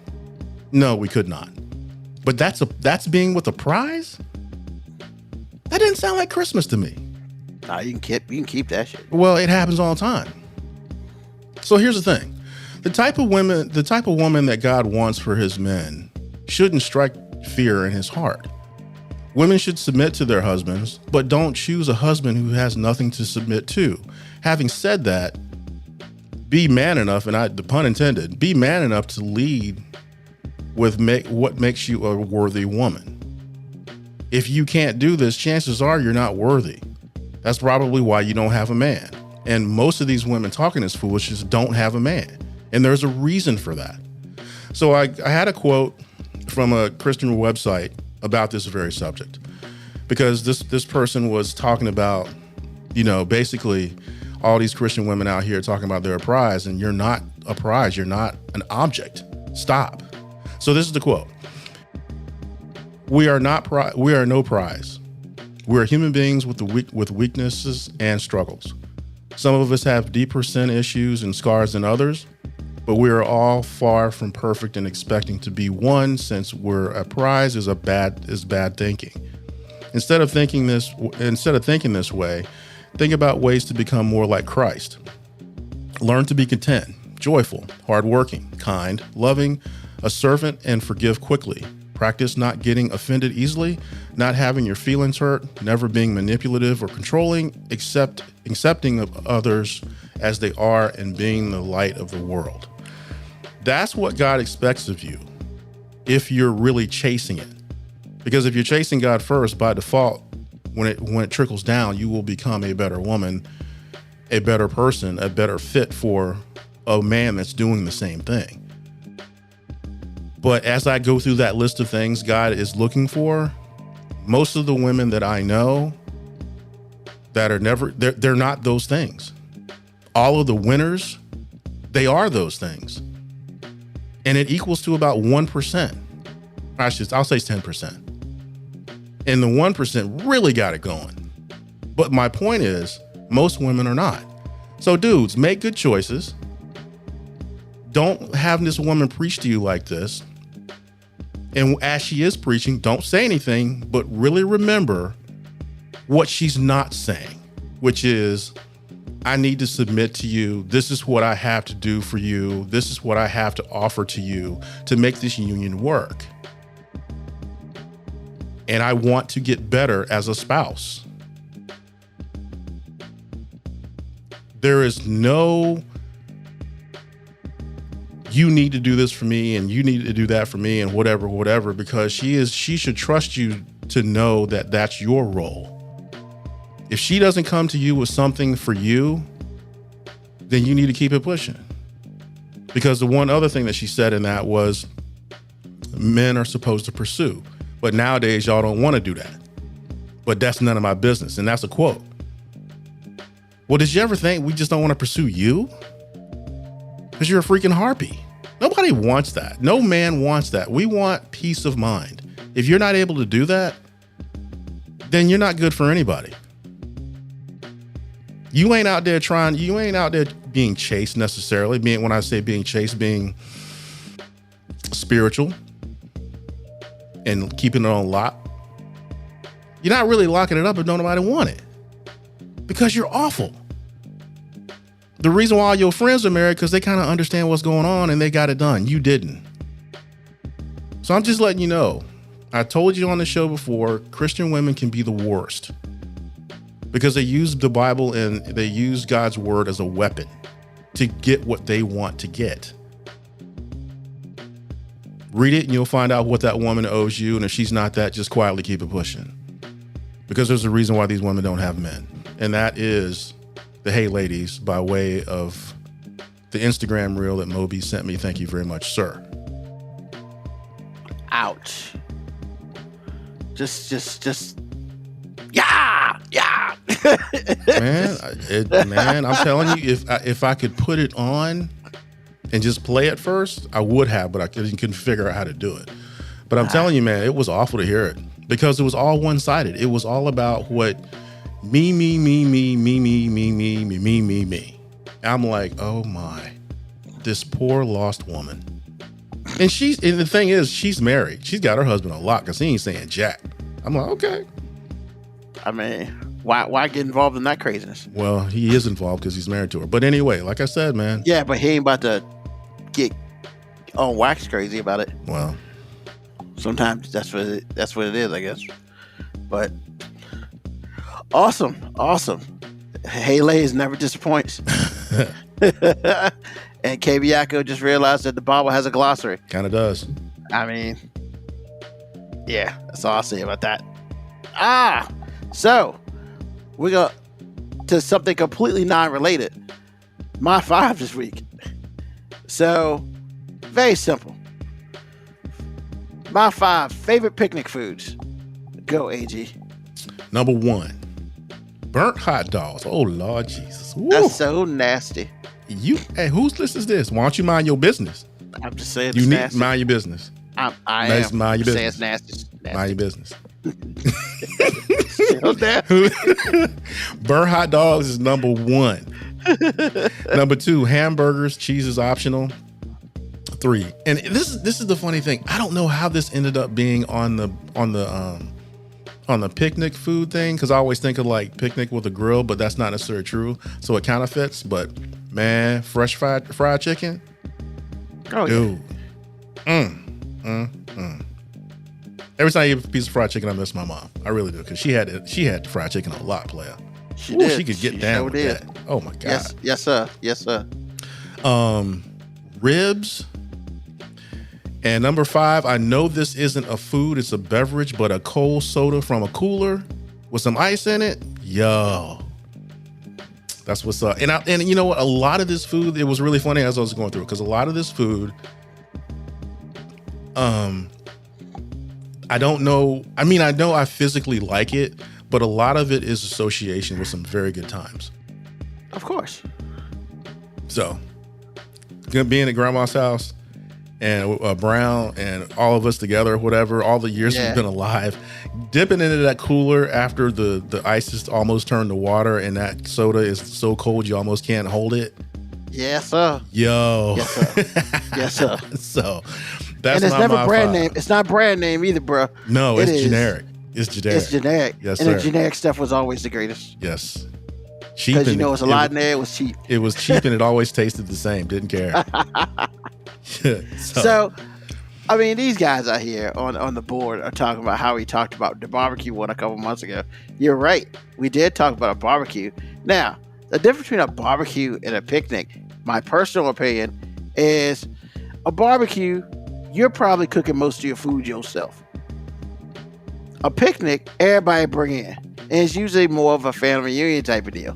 No, we could not. But that's being with a prize? That didn't sound like Christmas to me. Nah, you can keep that shit. Well, it happens all the time. So here's the thing. The type of woman that God wants for his men shouldn't strike fear in his heart. Women should submit to their husbands, but don't choose a husband who has nothing to submit to. Having said that, be man enough, and the pun intended, be man enough to lead with what makes you a worthy woman. If you can't do this, chances are you're not worthy. That's probably why you don't have a man. And most of these women talking this foolishness don't have a man. And there's a reason for that. So I had a quote from a Christian website about this very subject, because this person was talking about, basically all these Christian women out here talking about they're a prize, and you're not a prize. You're not an object. Stop. So this is the quote. We are no prize. We are human beings with weaknesses and struggles. Some of us have deeper sin issues and scars than others, but we are all far from perfect and expecting to be one, since we're a prize is bad thinking. Instead of thinking this way, think about ways to become more like Christ. Learn to be content, joyful, hardworking, kind, loving, a servant, and forgive quickly. Practice not getting offended easily, not having your feelings hurt, never being manipulative or controlling, accepting of others as they are, and being the light of the world. That's what God expects of you if you're really chasing it. Because if you're chasing God first, by default, when it trickles down, you will become a better woman, a better person, a better fit for a man that's doing the same thing. But as I go through that list of things God is looking for, most of the women that I know that are they're not those things. All of the winners They are those things. And it equals to about 1%. I'll say it's 10%. And the 1% really got it going. But my point is, most women are not. So dudes, make good choices. Don't have this woman preach to you like this. And as she is preaching, don't say anything, but really remember what she's not saying, which is, I need to submit to you. This is what I have to do for you. This is what I have to offer to you to make this union work. And I want to get better as a spouse. There is no, you need to do this for me and you need to do that for me and whatever, because she should trust you to know that that's your role. If she doesn't come to you with something for you, then you need to keep it pushing. Because the one other thing that she said in that was men are supposed to pursue, but nowadays y'all don't want to do that. But that's none of my business. And that's a quote. Well, did you ever think we just don't want to pursue you? Because you're a freaking harpy. Nobody wants that. No man wants that. We want peace of mind. If you're not able to do that, then you're not good for anybody. You ain't out there being chased necessarily. When I say being chased, being spiritual and keeping it on lock. You're not really locking it up if nobody want it. Because you're awful. The reason why all your friends are married, because they kind of understand what's going on and they got it done. You didn't. So I'm just letting you know. I told you on the show before, Christian women can be the worst. Because they use the Bible and they use God's word as a weapon to get what they want to get. Read it and you'll find out what that woman owes you. And if she's not that, just quietly keep it pushing. Because there's a reason why these women don't have men. And that is the Hey Ladies by way of the Instagram reel that Moby sent me. Thank you very much, sir. Ouch. Just. Yeah. Man, I'm telling you, if I could put it on and just play it first, I would have, but I couldn't figure out how to do it. But I'm telling you, man, it was awful to hear it because it was all one-sided. It was all about what me. I'm like, oh my, this poor lost woman. And the thing is, she's married. She's got her husband on lock because he ain't saying jack. I'm like, okay. I mean, why get involved in that craziness? Well, he is involved because he's married to her. But anyway, like I said, man. Yeah, but he ain't about to get on wax crazy about it. Well, sometimes that's what it is, I guess. But awesome. Hey Lays never disappoints. And Kabiako just realized that the Bible has a glossary. Kind of does. I mean, yeah, that's all I'll say about that. So we go to something completely non-related. My 5 this week. So very simple. My 5 favorite picnic foods. Go, AG. Number 1, burnt hot dogs. Oh Lord Jesus. Woo. That's so nasty. Hey, whose list is this? Why don't you mind your business? I'm just saying you it's need nasty. Mind your business. I am. Mind your business. Saying business. it's nasty. Mind your business. Still nasty. Burnt hot dogs is number 1. Number 2, hamburgers. Cheese is optional. 3. And this is the funny thing. I don't know how this ended up being on the picnic food thing, because I always think of like picnic with a grill, but that's not necessarily true. So it kind of fits. But man, fresh fried chicken. Oh, dude. Yeah. Every time I eat a piece of fried chicken, I miss my mom. I really do, because she had fried chicken a lot, player. She did. She could get down with that. Oh my god. Yes, sir. Ribs. And number 5, I know this isn't a food, it's a beverage, but a cold soda from a cooler with some ice in it. Yo. That's what's up. And you know what? A lot of this food, it was really funny as I was going through it, because a lot of this food, I don't know. I mean, I know I physically like it, but a lot of it is association with some very good times. Of course. So being at grandma's house and Brown and all of us together or whatever, all the years we've been alive, dipping into that cooler after the ice is almost turned to water and that soda is so cold you almost can't hold it. Yes, sir. Yo. Yes, sir. Yes, sir. So that's and it's not never my brand five. name. It's not brand name either, bro. No, it's generic. It's generic. It's generic. Yes, and sir. the generic stuff was always the greatest. Yes. Cheap. Because it's a lot in there. It was cheap. It was cheap and it always tasted the same. Didn't care. So, I mean, these guys out here on the board are talking about how we talked about the barbecue one a couple months ago. You're right. We did talk about a barbecue. Now, the difference between a barbecue and a picnic, my personal opinion, is a barbecue, you're probably cooking most of your food yourself. A picnic, everybody bring in. And it's usually more of a family reunion type of deal.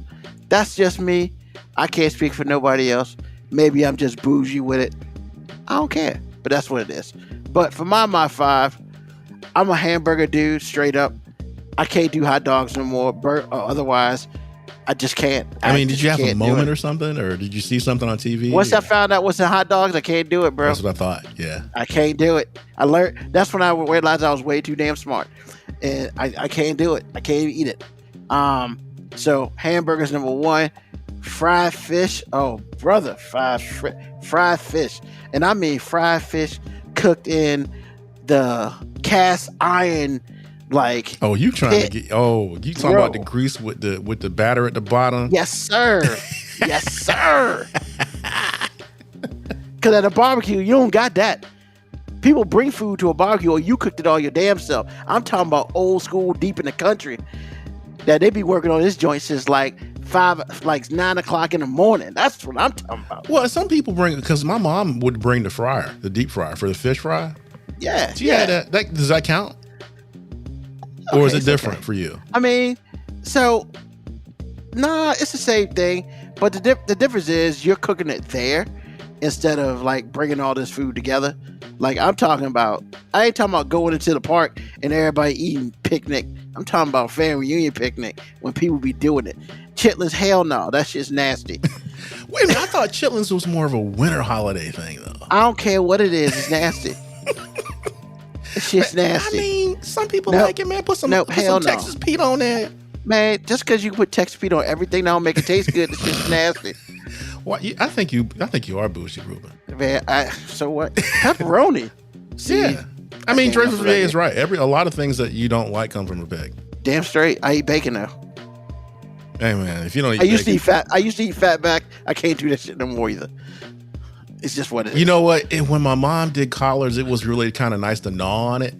That's just me. I can't speak for nobody else. Maybe I'm just bougie with it. I don't care. But that's what it is. But for my five, I'm a hamburger dude, straight up. I can't do hot dogs no more. Otherwise, I just can't. I mean, did you have a moment or something? Or did you see something on TV? Once I found out what's in hot dogs, I can't do it, bro. That's what I thought. Yeah. I can't do it. I learned. That's when I realized I was way too damn smart. And I can't do it. I can't even eat it. So hamburgers number one. Fried fish. Oh, brother. Fried fish. And I mean fried fish cooked in the cast iron, like. Oh, you trying pit. to get? Oh, you talking about the grease with the batter at the bottom? Yes, sir. Yes, sir. Because at a barbecue, you don't got that. People bring food to a barbecue, or you cooked it all your damn self. I'm talking about old school, deep in the country, that they be working on this joint since like 9 o'clock in the morning. That's what I'm talking about. Well, some people bring, because my mom would bring the fryer, the deep fryer for the fish fry. Yeah. Yeah. That does that count? Or is it different for you? I mean, so nah, it's the same thing, but the difference is you're cooking it there instead of like bringing all this food together. Like I ain't talking about going into the park and everybody eating picnic. I'm talking about family reunion picnic when people be doing it. Chitlins, hell no, that shit's nasty. Wait a minute, I thought chitlins was more of a winter holiday thing though. I don't care what it is, it's nasty. It's just nasty. I mean, some people like it, man. Put some Texas Pete on there. Man, just because you put Texas Pete on everything, that don't make it taste good. It's just nasty. Well, I think you are bougie, Ruben. Man, so what? Pepperoni. See, yeah. I mean, Dreyfus VA is right. A lot of things that you don't like come from a pig. Damn straight. I eat bacon now. Hey man, if you don't eat I used to eat fat back. I can't do that shit no more either. It's just what it is. You know what? When my mom did collards, it was really kind of nice to gnaw on it.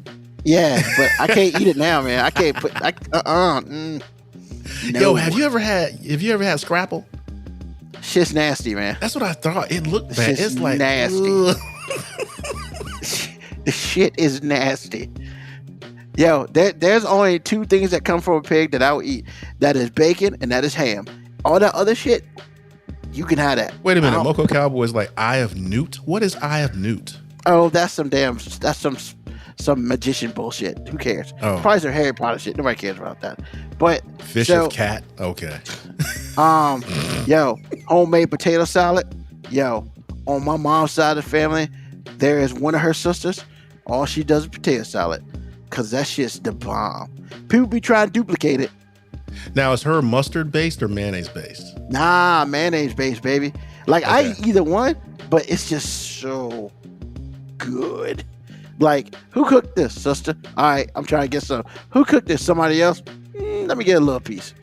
Yeah, but I can't eat it now, man. I can't put. No. Yo, have you ever had scrapple? Shit's nasty, man. That's what I thought. It looked bad. It's like nasty. The shit is nasty. Yo, there's only two things that come from a pig that I'll eat. That is bacon and that is ham. All that other shit, you can have that. Wait a minute, Moco Cowboy's like Eye of Newt. What is Eye of Newt? Oh, that's some magician bullshit. Who cares? Oh. Probably some Harry Potter shit. Nobody cares about that. But fish of cat. Okay. Yo, homemade potato salad. Yo, on my mom's side of the family, there is one of her sisters. All she does is potato salad, cause that shit's the bomb. People be trying to duplicate it. Now, is her mustard based or mayonnaise based? Nah, mayonnaise based, baby. Like I eat either one, but it's just so good. Like, who cooked this, sister? All right, I'm trying to get some. Who cooked this? Somebody else? Let me get a little piece.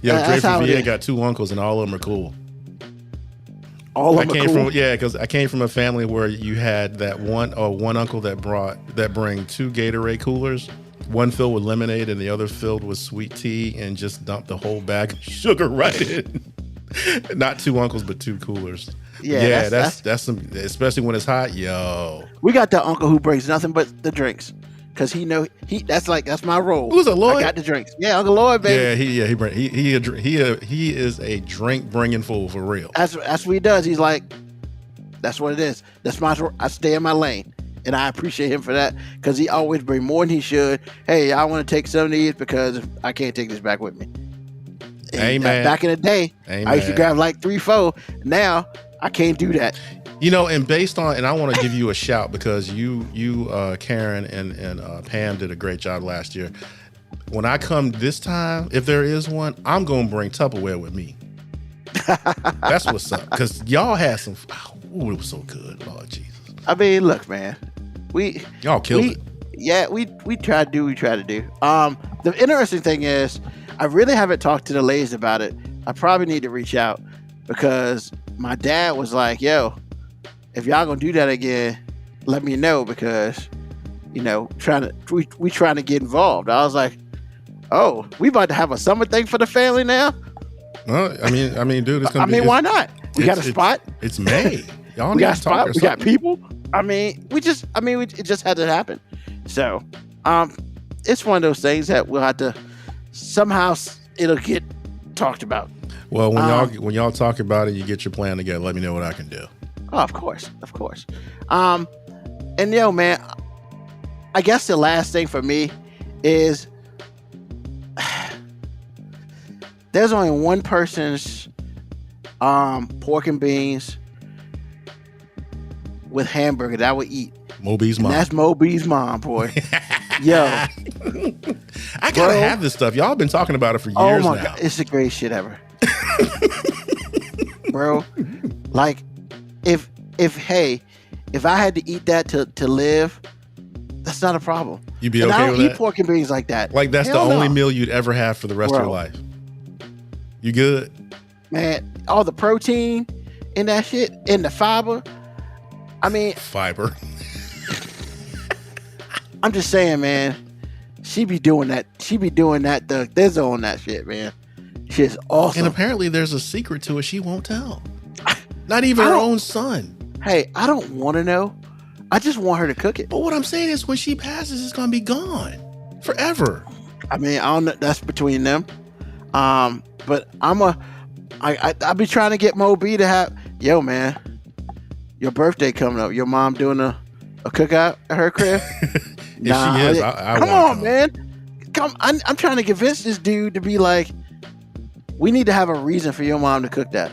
Yeah, Dreyfus VA got two uncles, and all of them are cool. All of them are cool. Because I came from a family where you had that one uncle that bring two Gatorade coolers, one filled with lemonade and the other filled with sweet tea, and just dumped the whole bag of sugar right in. Not two uncles, but two coolers. Yeah, that's some, especially when it's hot. Yo, we got that uncle who brings nothing but the drinks, cause that's my role. Who's a Lloyd? I got the drinks. Yeah, Uncle Lloyd, baby. He is a drink bringing fool for real. That's what he does. He's like, that's what it is. I stay in my lane, and I appreciate him for that, cause he always bring more than he should. Hey, I want to take some of these because I can't take this back with me. Amen. Back in the day, I used to grab like 3-4. Now I can't do that. You know, and based on, and I want to give you a shout because you, Karen and Pam did a great job last year. When I come this time, if there is one, I'm gonna bring Tupperware with me. That's what's up. Because y'all had some. Oh, it was so good, Lord Jesus. I mean, look, man, y'all killed it. Yeah, we try to do what we try to do. The interesting thing is, I really haven't talked to the ladies about it. I probably need to reach out because my dad was like, "Yo, if y'all gonna do that again, let me know because, you know, we trying to get involved." I was like, "Oh, we about to have a summer thing for the family now?" Well, I mean, dude, it's gonna be. Why not? We got a spot. It's May. Y'all we need got a to spot. talk or We got something. people. It just had to happen. So, it's one of those things that we'll have to somehow it'll get talked about. Well, when y'all talk about it, you get your plan together. Let me know what I can do. Oh, of course. And man, I guess the last thing for me is there's only one person's pork and beans with hamburger that I would eat. Moby's mom. That's Moby's mom, boy. Yo. I gotta have this stuff. Y'all been talking about it for years now. God, it's the greatest shit ever. Bro, like if I had to eat that to live, that's not a problem. You'd be and okay I don't with eat that? pork and beans like that. Like that's Hell the only no. meal you'd ever have for the rest of your life. You good? Man, all the protein in that shit, and the fiber. I mean, fiber. I'm just saying, man. She be doing that. The thizzle on that shit, man. Shit's awesome. And apparently, there's a secret to it she won't tell. Not even her own son. Hey, I don't want to know. I just want her to cook it. But what I'm saying is, when she passes, it's gonna be gone forever. I mean, I don't know. That's between them. But I be trying to get Moby to have. Yo, man, your birthday coming up. Your mom doing a cookout at her crib. If she is, I come wanna on, man. Come, I'm trying to convince this dude to be like, we need to have a reason for your mom to cook that.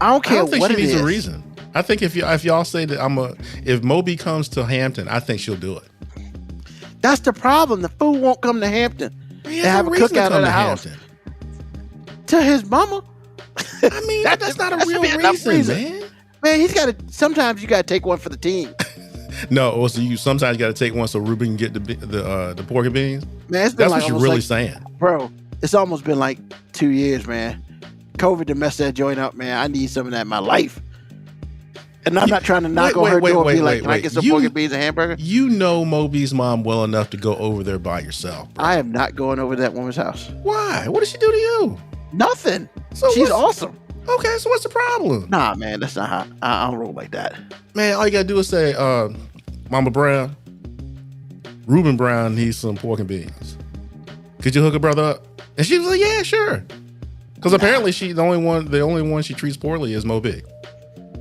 I don't care what it is. I don't think she needs a reason. I think if y'all say that if Moby comes to Hampton, I think she'll do it. That's the problem. The food won't come to Hampton and have a cookout at the house. Hampton. To his mama. I mean, that's not a real reason, man. Man, he's got to. Sometimes you got to take one for the team. No, so you sometimes got to take one so Ruben can get the pork and beans. Man, it's been that's like what you're really saying, bro. It's almost been like 2 years, man. COVID to mess that joint up, man. I need some of that in my life. And I'm not trying to knock on her door and be like, can I get some pork and beans and hamburger? You know Moby's mom well enough to go over there by yourself, bro. I am not going over to that woman's house. Why? What did she do to you? Nothing. So she's awesome. Okay, so what's the problem? Nah, man, that's not how I don't roll like that. Man, all you gotta do is say, Mama Brown, Reuben Brown needs some pork and beans. Could you hook a brother up? And she was like, yeah, sure. Because apparently the only one she treats poorly is Moby.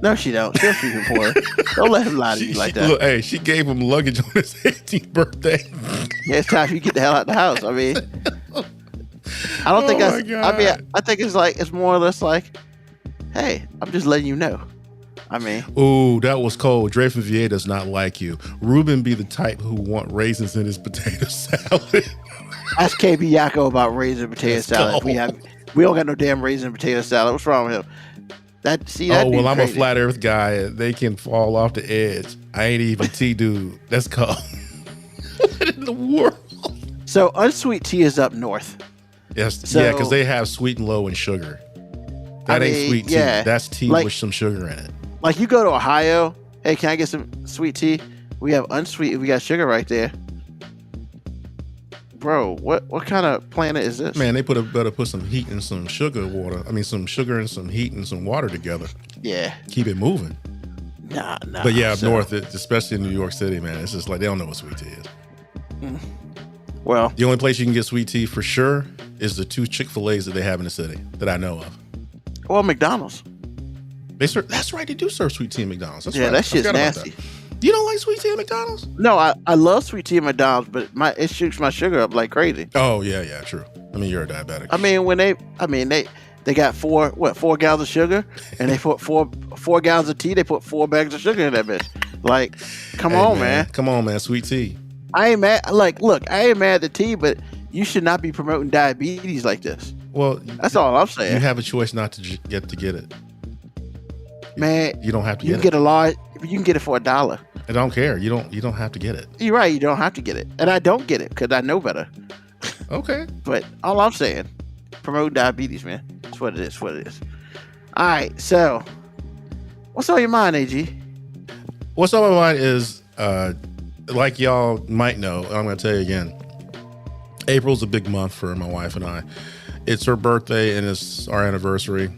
No, she don't. She'll treat him poorly. Don't let him lie to you like that. Look, hey, she gave him luggage on his 18th birthday. Yeah, it's time you get the hell out of the house. I mean, I don't think that's. I mean, I think it's more or less like, hey, I'm just letting you know. I mean, ooh, that was cold. Dre Favier does not like you. Ruben be the type who want raisins in his potato salad. Ask KB Yako about raisin potato salad. We don't got no damn raisin potato salad. What's wrong with him? I'm a flat earth guy. They can fall off the edge. I ain't even tea dude. That's cold. What in the world? So unsweet tea is up north. Yes, yeah, because they have sweet and low and sugar. That ain't sweet tea. Yeah. That's tea with some sugar in it. Like you go to Ohio, hey, can I get some sweet tea? We have unsweet. We got sugar right there. Bro, what kind of planet is this? Man, they better put some heat and some sugar water. I mean, some sugar and some heat and some water together. Yeah. Keep it moving. Nah. But yeah, up north, especially in New York City, man, it's just like they don't know what sweet tea is. Well, the only place you can get sweet tea for sure is the 2 Chick-fil-A's that they have in the city that I know of. Well, McDonald's. That's right, they do serve sweet tea at McDonald's. That's right. That shit's nasty. You don't like sweet tea at McDonald's? No, I love sweet tea at McDonald's, but it shoots my sugar up like crazy. Oh yeah, true. I mean, you're a diabetic. I mean, They got 4 gallons of sugar, and they put 4 gallons of tea. They put 4 bags of sugar in that bitch. Like, come on, man. Come on, man. Sweet tea. I ain't mad. Like, look, I ain't mad at the tea, but you should not be promoting diabetes like this. Well, that's all I'm saying. You have a choice not to get it. Man, you don't have to. You can get a large. You can get it for $1. I don't care. You don't have to get it. You're right. You don't have to get it, and I don't get it because I know better. Okay. But all I'm saying, promote diabetes, man. That's what it is. What it is. All right. So, what's on your mind, AG? What's on my mind is, like y'all might know, I'm going to tell you again. April's a big month for my wife and I. It's her birthday and it's our anniversary.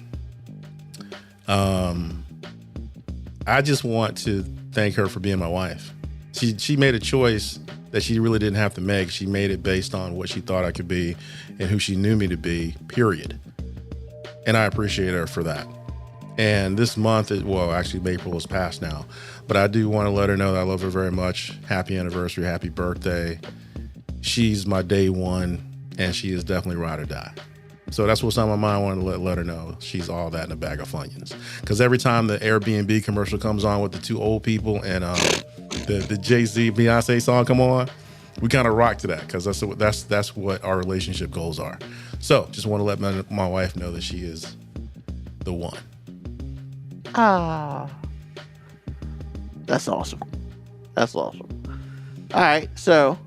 I just want to thank her for being my wife. She made a choice that she really didn't have to make. She made it based on what she thought I could be and who she knew me to be, period. And I appreciate her for that. And this month, actually April is past now, but I do want to let her know that I love her very much. Happy anniversary, happy birthday. She's my day one, and she is definitely ride or die. So that's what's on my mind. I wanted to let her know she's all that in a bag of Funyuns. Because every time the Airbnb commercial comes on with the 2 old people and the Jay-Z Beyonce song come on, we kind of rock to that because that's what our relationship goals are. So just want to let my wife know that she is the one. Ah, that's awesome. That's awesome. All right, so,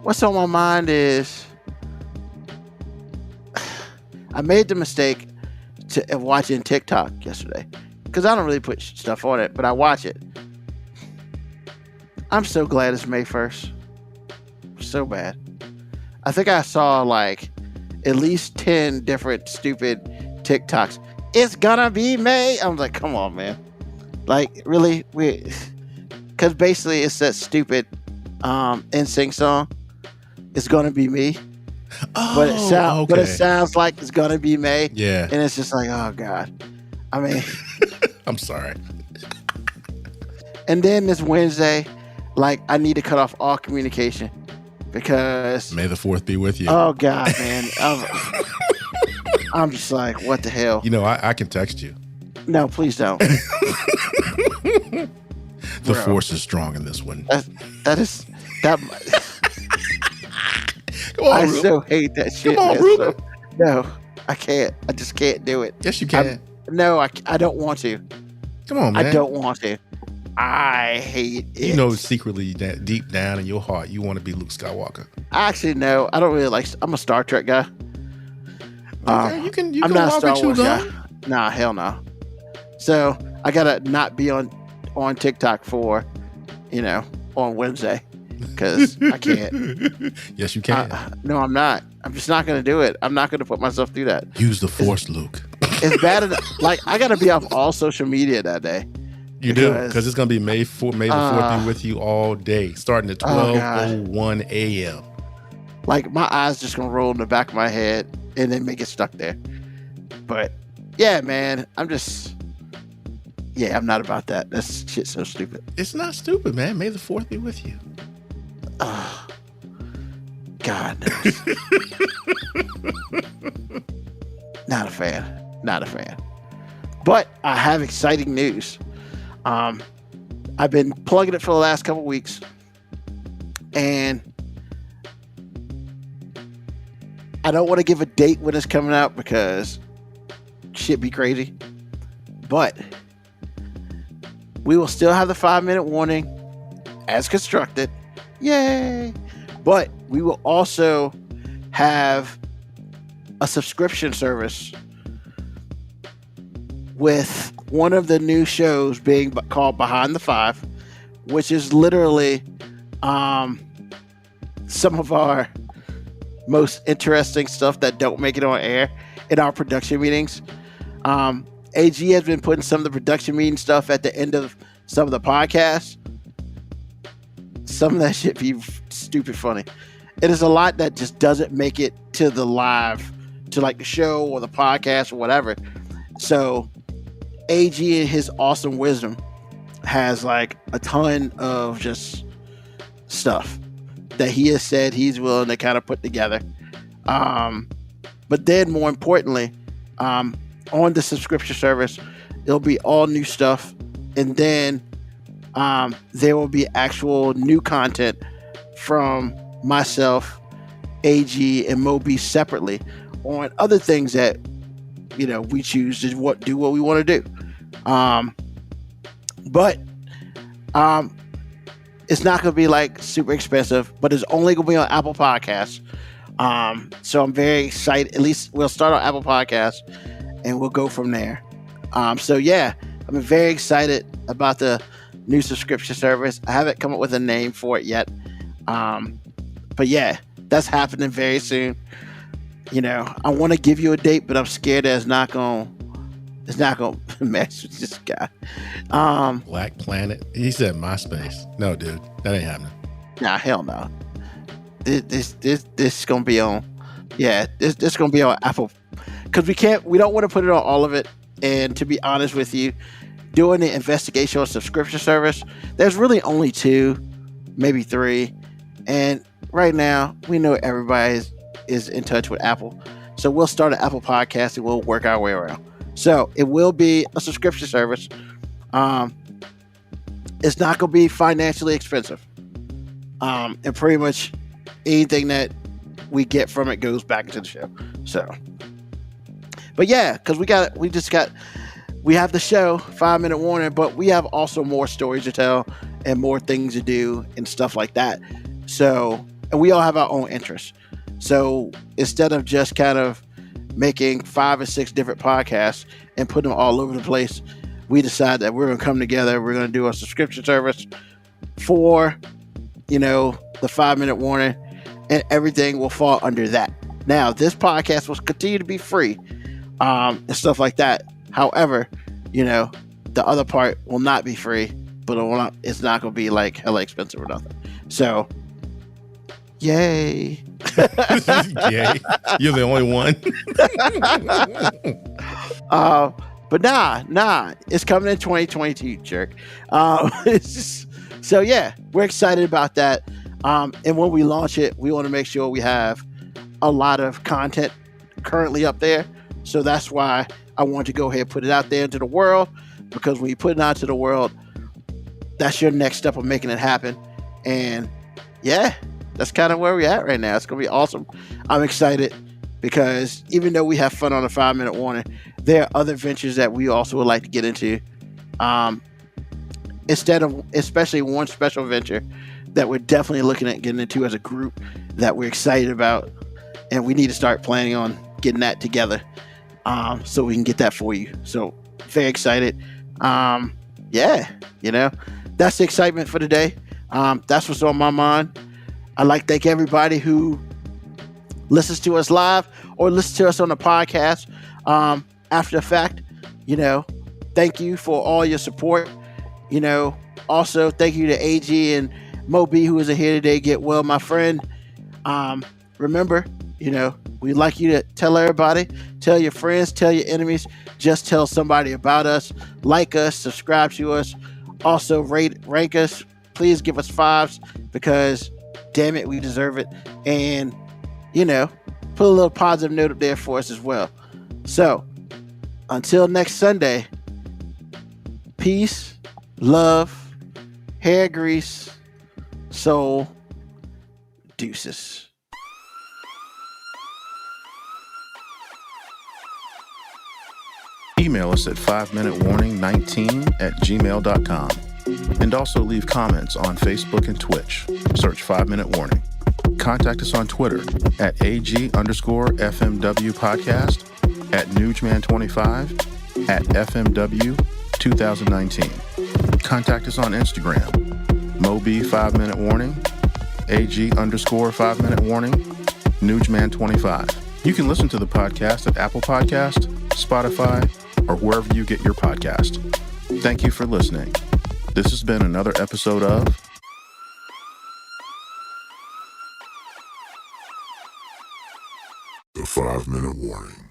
what's on my mind is I made the mistake of watching TikTok yesterday because I don't really put stuff on it, but I watch it. I'm so glad it's May 1st. So bad. I think I saw like at least 10 different stupid TikToks. It's gonna be May. I'm like, come on, man. Like, really? Because basically it's that stupid NSYNC song. It's gonna be me. Oh, but it sounds like it's gonna be May. Yeah. And it's just like, oh God. I mean, I'm sorry. And then this Wednesday, like, I need to cut off all communication because May the 4th be with you. Oh God, man. I'm just like, what the hell? You know, I can text you. No, please don't. The force is strong in this one. That. Come on, I Ruben. so hate that shit. Come on, Ruben. No, I can't. I just can't do it. Yes, you can. No, I don't want to. Come on, man. I don't want to. I hate it. You know, secretly, deep down in your heart, you want to be Luke Skywalker. Actually, no. I don't really like. I'm a Star Trek guy. Okay, you can I'm not a walk Star with Wars you, guy. Nah, hell no. So I gotta not be on TikTok for, on Wednesday because I can't. Yes, you can. No, I'm not. I'm just not gonna do it. I'm not gonna put myself through that. Use the force, Luke. It's bad enough. Like, I gotta be off all social media that day. You do, because it's gonna be May the 4th be with you all day, starting at 12:01 a.m. Like, my eyes just gonna roll in the back of my head and then make it stuck there. But yeah, man, I'm not about that. That's shit so stupid. It's not stupid, man. May the 4th be with you. God knows. Not a fan. Not a fan. But I have exciting news. I've been plugging it for the last couple weeks, and I don't want to give a date when it's coming out because shit be crazy. But we will still have the 5-minute warning as constructed. Yay! But we will also have a subscription service with one of the new shows being called Behind the Five, which is literally some of our most interesting stuff that don't make it on air in our production meetings. AG has been putting some of the production meeting stuff at the end of some of the podcasts. Some of that shit be stupid funny. It is a lot that just doesn't make it to the live, to like the show or the podcast or whatever. So AG in his awesome wisdom has like a ton of just stuff that he has said he's willing to kind of put together. But then more importantly, on the subscription service, it'll be all new stuff. And then there will be actual new content from myself, AG, and Moby separately on other things that, we choose to do what we want to do. But it's not going to be like super expensive, but it's only going to be on Apple Podcasts. So I'm very excited. At least we'll start on Apple Podcasts and we'll go from there. So yeah, I'm very excited about the new subscription service. I haven't come up with a name for it yet. But yeah, that's happening very soon. I want to give you a date, but I'm scared that it's not going to match with this guy. Black Planet. He said MySpace. No, dude, that ain't happening. Nah, hell no. This is gonna be on. Yeah, this gonna be on Apple, because we don't want to put it on all of it. And to be honest with you, doing the investigation subscription service, there's really only 2, maybe 3, and right now we know everybody is in touch with Apple, so we'll start an Apple Podcast and we'll work our way around. So it will be a subscription service. It's not gonna be financially expensive, and pretty much anything that we get from it goes back into the show. So, but yeah, because we have the show 5 Minute Warning, but we have also more stories to tell and more things to do and stuff like that. So, and we all have our own interests. So instead of just kind of making 5 or 6 different podcasts and putting them all over the place, we decided that we're going to come together. We're going to do a subscription service for, the 5 Minute Warning, and everything will fall under that. Now, this podcast will continue to be free, and stuff like that. However, the other part will not be free, but it's not going to be like hella expensive or nothing. So, yay. Yay. You're the only one. But nah, it's coming in 2022, jerk. It's just, so yeah, we're excited about that. And when we launch it, we want to make sure we have a lot of content currently up there. So that's why I want to go ahead and put it out there into the world, because when you put it out to the world, that's your next step of making it happen. And yeah, that's kind of where we're at right now. It's going to be awesome. I'm excited because even though we have fun on the 5 Minute Warning, there are other ventures that we also would like to get into. Especially one special venture that we're definitely looking at getting into as a group that we're excited about, and we need to start planning on getting that together, so we can get that for you. So very excited. Yeah, that's the excitement for today. That's what's on my mind. I'd like to thank everybody who listens to us live or listens to us on the podcast after the fact. Thank you for all your support. Also thank you to AG and Moby, who isn't here today. Get well, my friend. Remember, we'd like you to tell everybody, tell your friends, tell your enemies, just tell somebody about us, like us, subscribe to us, also rank us. Please give us 5s, because damn it, we deserve it. And, put a little positive note up there for us as well. So until next Sunday, peace, love, hair grease, soul, deuces. Email us at 5minutewarning19@gmail.com. And also leave comments on Facebook and Twitch. Search 5 Minute Warning. Contact us on Twitter at AG_FMW podcast, at Newsman25, at FMW 2019. Contact us on Instagram, Moby 5 Minute Warning, AG_5 Minute Warning, Newsman25. You can listen to the podcast at Apple Podcast, Spotify, or wherever you get your podcast. Thank you for listening. This has been another episode of The 5 Minute Warning.